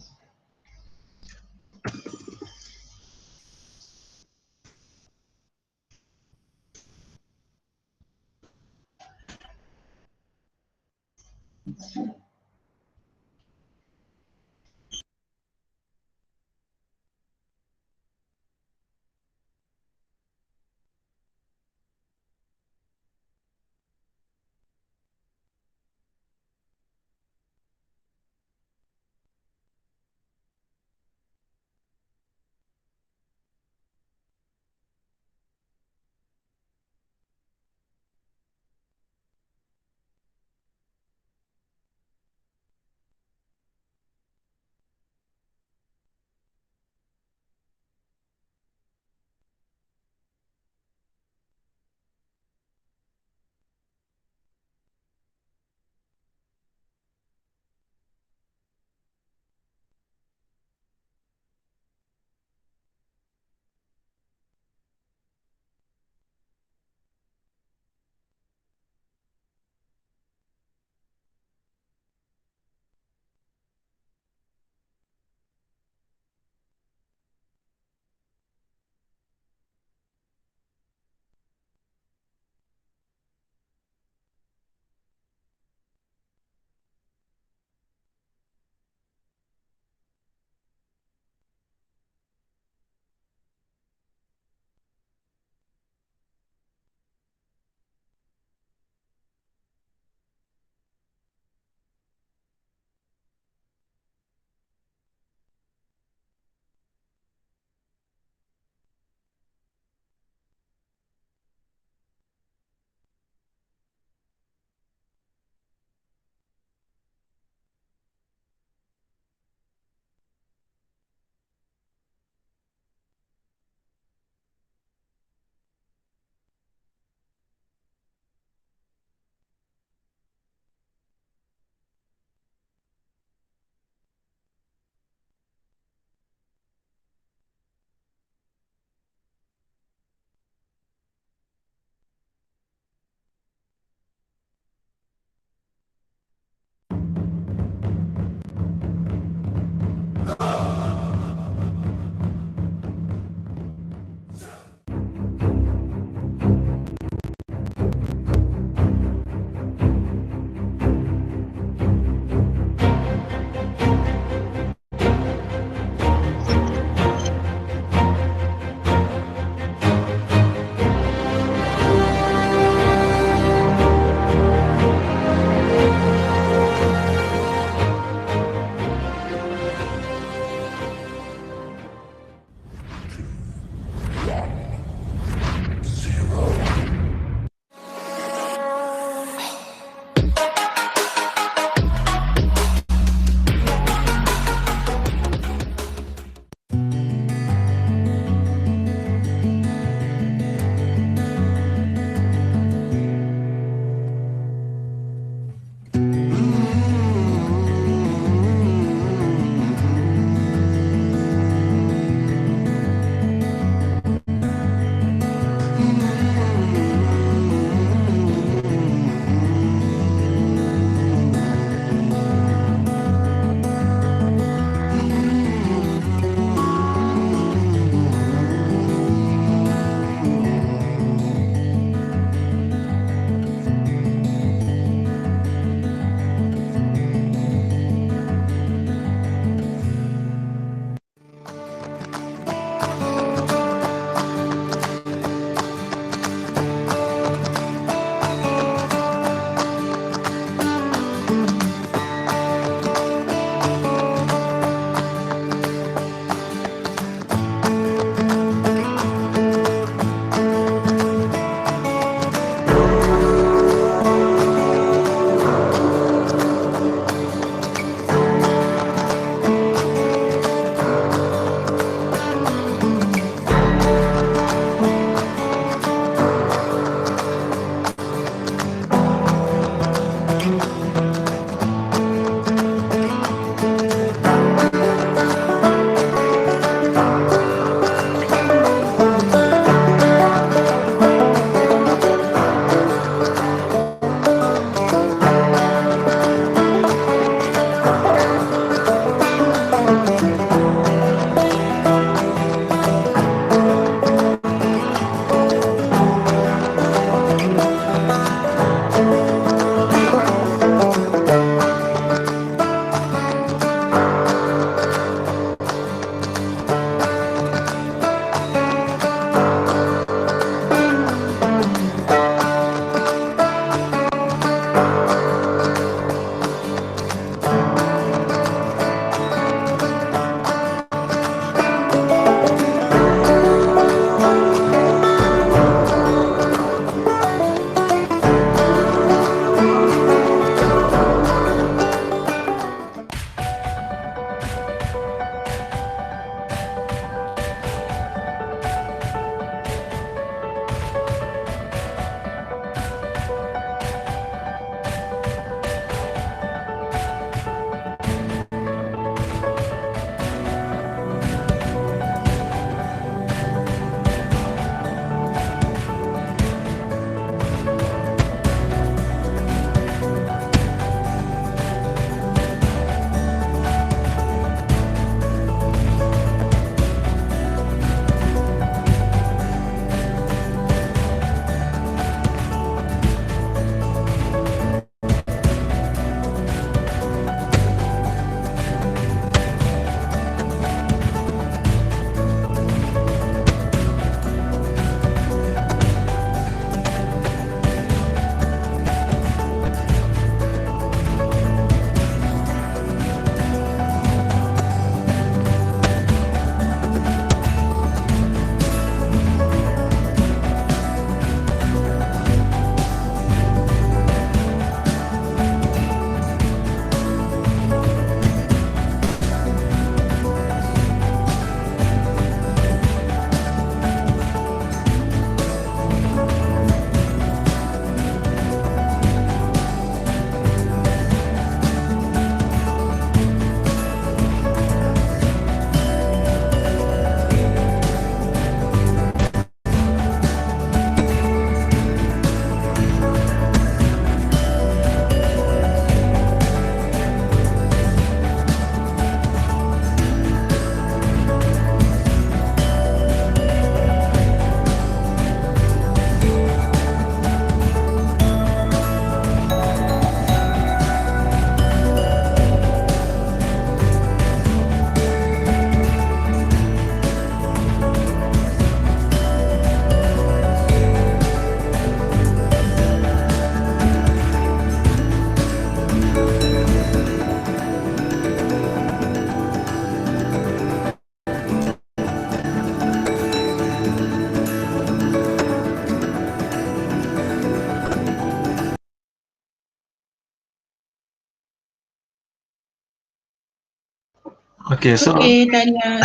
Okay, so Okay, Tania.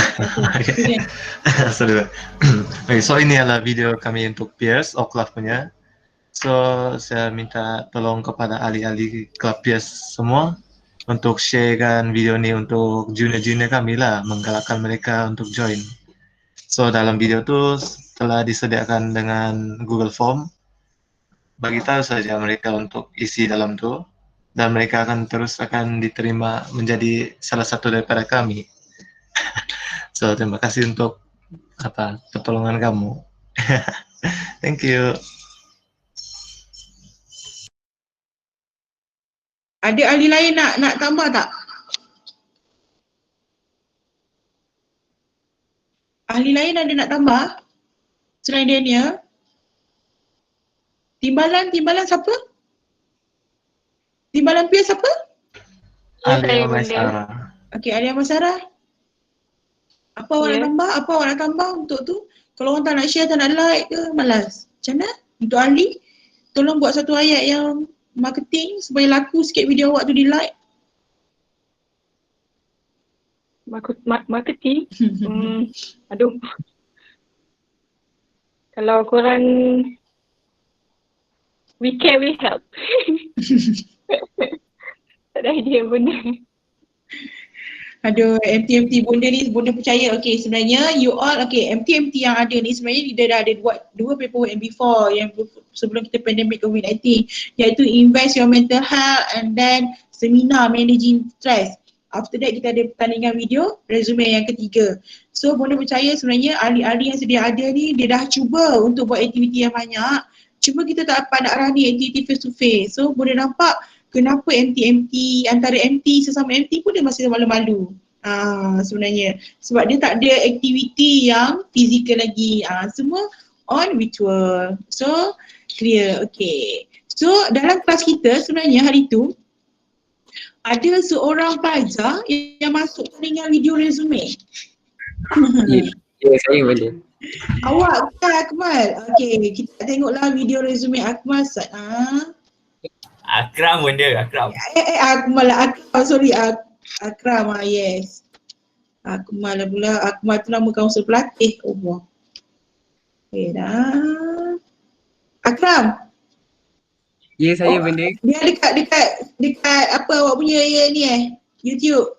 okay. Sorry. Okay, so ini adalah video kami untuk peers Oklaf punya. So saya minta tolong kepada ahli-ahli Club Peers semua untuk sharekan video ini untuk junior-junior kami lah, menggalakkan mereka untuk join. So dalam video tu telah disediakan dengan Google Form. Bagi tahu saja mereka untuk isi dalam tu, dan mereka akan diterima menjadi salah satu daripada kami. So terima kasih untuk pertolongan kamu. Thank you. Ada ahli lain nak tambah tak? Ahli lain ada nak tambah? Selain Dania? Timbalan siapa? Timbalan peer siapa? Alia Maisara. Okay, Alia Maisara. Apa awak nak tambah? Apa awak nak tambah untuk tu? Kalau orang tak nak share, tak nak like ke, malas? Macam mana? Untuk ahli, tolong buat satu ayat yang marketing supaya laku sikit video awak tu di like. Marketing? Aduh. Kalau korang we can, we help. Tak ada idea benda. Aduh, MT bunda ni, bunda percaya. Okay, sebenarnya you all, okay, MT yang ada ni sebenarnya dia dah ada buat dua paperwork yang before, yang sebelum kita pandemic COVID-19, iaitu invest your mental health and then seminar managing stress. After that kita ada pertandingan video, resume yang ketiga. So bunda percaya sebenarnya ahli-ahli yang sedia ada ni, dia dah cuba untuk buat aktiviti yang banyak. Cuma kita tak dapat nak rani aktiviti face to face. So bunda nampak kenapa MT antara MT sesama MT pun dia masih malu-malu sebenarnya. Sebab dia tak ada aktiviti yang fizikal lagi. Semua on virtual. So clear, okay. So dalam kelas kita sebenarnya hari tu ada seorang pelajar yang masuk dengan video resume. Ya, saya boleh. Awak bukan Akmal. Okay, kita tengoklah video resume Akmal. Akram benda, Akram. Akmal lah, sorry, Akram, yes. Akmal lah pula, Akmal tu nama kaunsil pelatih. Oh, wah. Okay dah. Akram. Ya, saya benda. Dia dekat apa awak punya ni YouTube?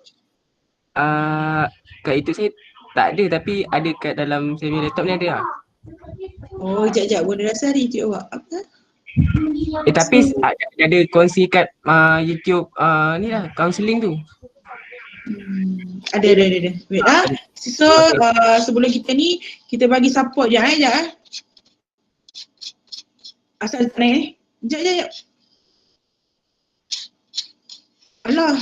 Kat itu saya tak ada, tapi ada kat dalam saya punya laptop ni ada lah. Oh, jap, benda rasa ada YouTube awak. Apa? Tapi ada kongsi kat YouTube ni lah, counselling tu. Ada. Wait lah. So sebelum kita ni, kita bagi support je sekejap. Asal tak naik Sekejap. Alah.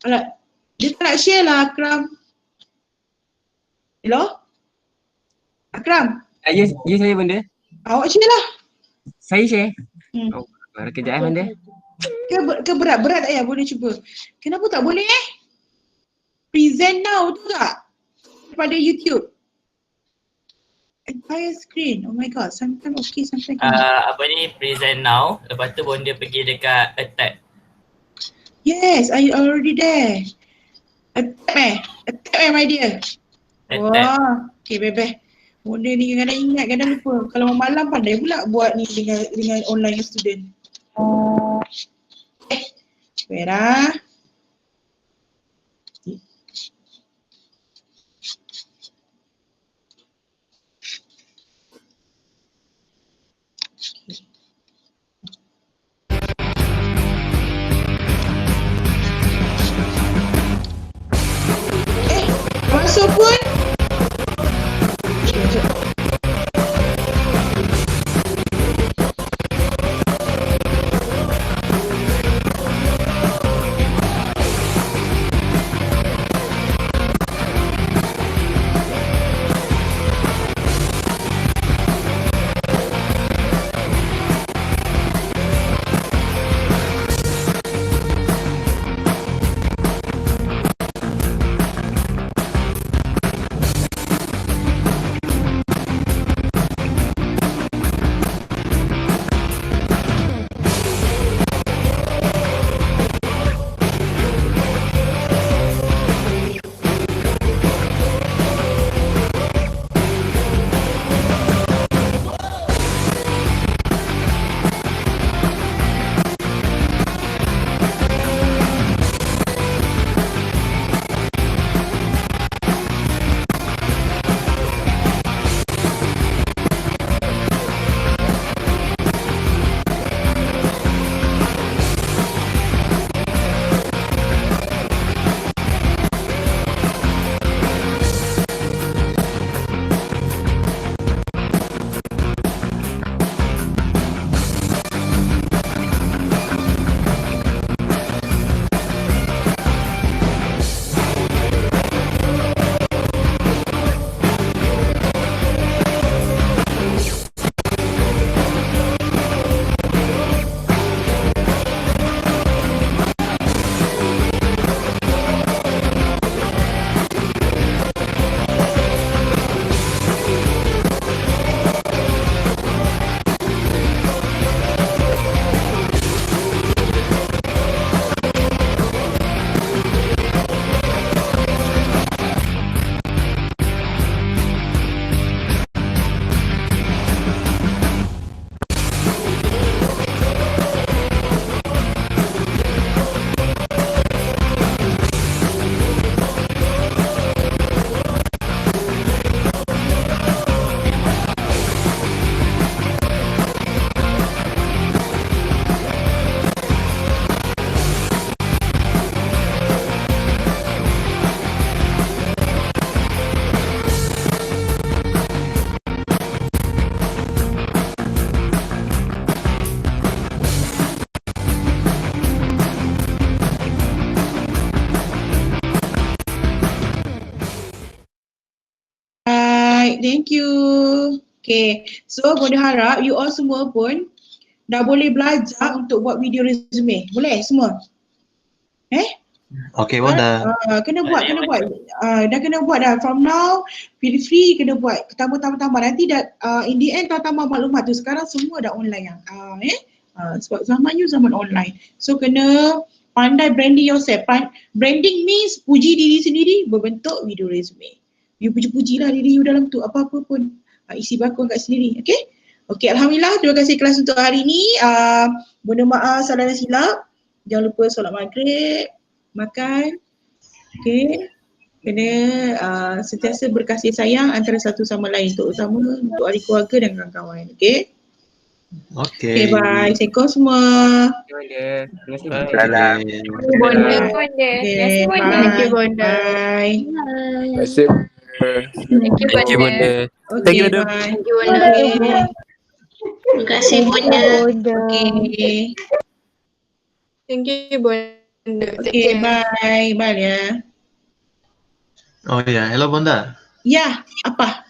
Alah, dia tak nak share lah Akram. Hello? Akram? Ya, saya benda. Awak share lah. Saya share. Oh, kejap benda. Ke berat-berat tak ya? Boleh cuba. Kenapa tak boleh Present now tu tak? Pada YouTube. Entire screen. Oh my god. Sometimes okay, sometimes Apa ni, present now. Lepas tu bonda pergi dekat attack. Yes, I already there. Attack my dear. Wah, okay bebe. Benda ni kadang ingat, kadang lupa. Kalau malam pandai pula buat ni dengan online student. Vera. Masuk pun. thank you. Okay, so Bonda harap you all semua pun dah boleh belajar untuk buat video resume. Boleh semua? Okay, Bonda. Kena buat. Dah kena buat dah. From now, feel free kena buat. Tambah. Nanti dah in the end tambah maklumat tu. Sekarang semua dah online yang. Sebab zaman you zaman online. So kena pandai branding yourself. Branding means puji diri sendiri berbentuk video resume. You puji-puji lah diri you dalam tu. Apa-apa pun. Isi bakul kat sendiri. Okay? Okay, Alhamdulillah. Terima kasih kelas untuk hari ni. Bonda maaf salah dan silap. Jangan lupa solat maghrib. Makan. Okay. Kena sentiasa berkasih sayang antara satu sama lain. Terutama untuk ahli keluarga dan kawan-kawan. Okay? Okay, bye. Assalamualaikum semua. Terima kasih. Bye. Bonda. Okay, Bye. bye. Terima kasih. Thank you, Bonda. Okay, bye. Thank you, Bonda. Terima kasih Bonda. Okay. Thank you, Bonda. Okay, bye. Bye ya. Oh ya, hello Bonda. Ya, apa?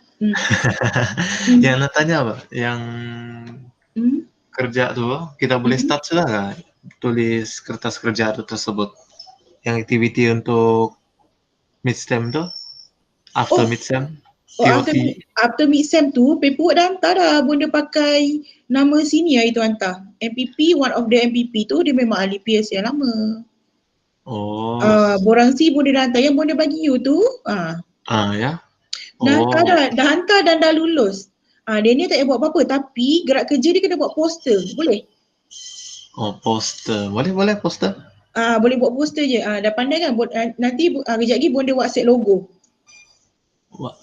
Yang nak tanya apa? Yang kerja tu, kita boleh start sudah nggak? Tulis kertas kerja tu tersebut. Yang aktiviti untuk mid-sem tu? After mid-sem? After mid-sem tu, paperwork dah hantar dah. Bonda pakai nama senior itu hantar. MPP, one of the MPP tu dia memang ahli PS yang lama. Oh. Borang si Bonda dah hantar. Yang Bonda bagi you tu. Ya. Dah hantar dan dah lulus. Dia ni tak payah buat apa-apa tapi gerak kerja dia kena buat poster. Boleh? Oh, poster. Boleh poster? Boleh buat poster je. Dah pandai kan? Nanti kejap lagi Bonda WhatsApp logo.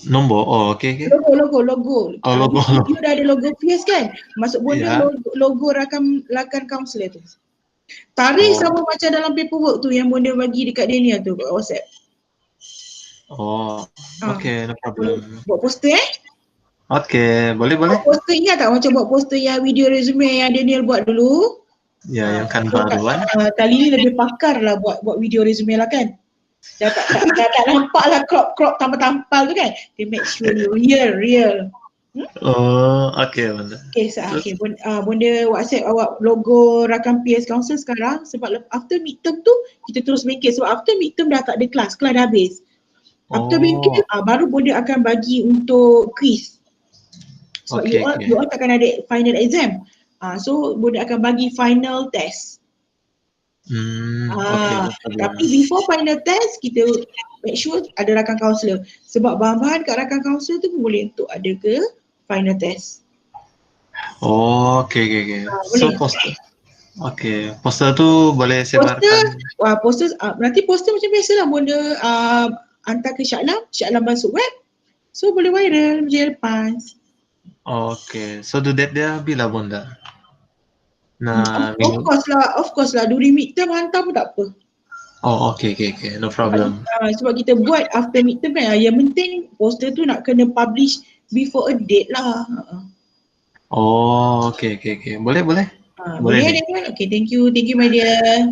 Nombor? Oh, okay. Logo. Logo. You dah ada logo PS kan? Masuk Bonda logo rakan kaunselor tu. Tarikh sama macam dalam paperwork tu yang Bonda bagi dekat Daniel tu kat WhatsApp. Oh, okay, no problem. Buat poster Okay, boleh. Poster ingat tak macam buat poster yang video resume yang Daniel buat dulu? Ya, yang kan baru kan? Kali ni lebih pakar lah buat video resume lah kan? Dah tak nampak lah crop tampal tu kan? They make sure you real. Oh, okay Bonda. Okay, Bonda WhatsApp awak logo rakan PS Council sekarang sebab after midterm tu kita terus bengkel sebab after midterm dah tak ada kelas dah habis. After bengkel baru Bonda akan bagi untuk quiz. So you all takkan ada final exam. So Bonda akan bagi final test. Tapi before final test kita make sure ada rakan kaunselor sebab bahan-bahan kat rakan kaunselor tu pun boleh untuk ada ke final test. Oh, okay. So poster. Okay, poster tu boleh sebarkan. Poster nanti poster macam biasalah Bonda hantar ke Syaklam masuk web. So boleh viral macam lepas. Okay, so due date dia bila Bonda? Of course lah during midterm hantar pun tak apa. Oh, okay, no problem. Sebab kita buat after midterm kan, yang penting poster tu nak kena publish before a date lah. Oh, okay. Boleh. Boleh. Okay, thank you my dear.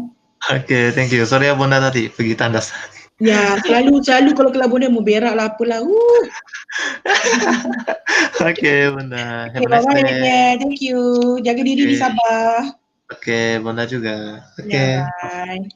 Okay, thank you. Sorry ya Bonda tadi pergi tandas. Ya, selalu kalau Bonda mau berak lah apalah. Okay Bonda. Okay, bye-bye. Thank you. Jaga diri di Sabah. Okay, Bonda juga. Okay. Bye.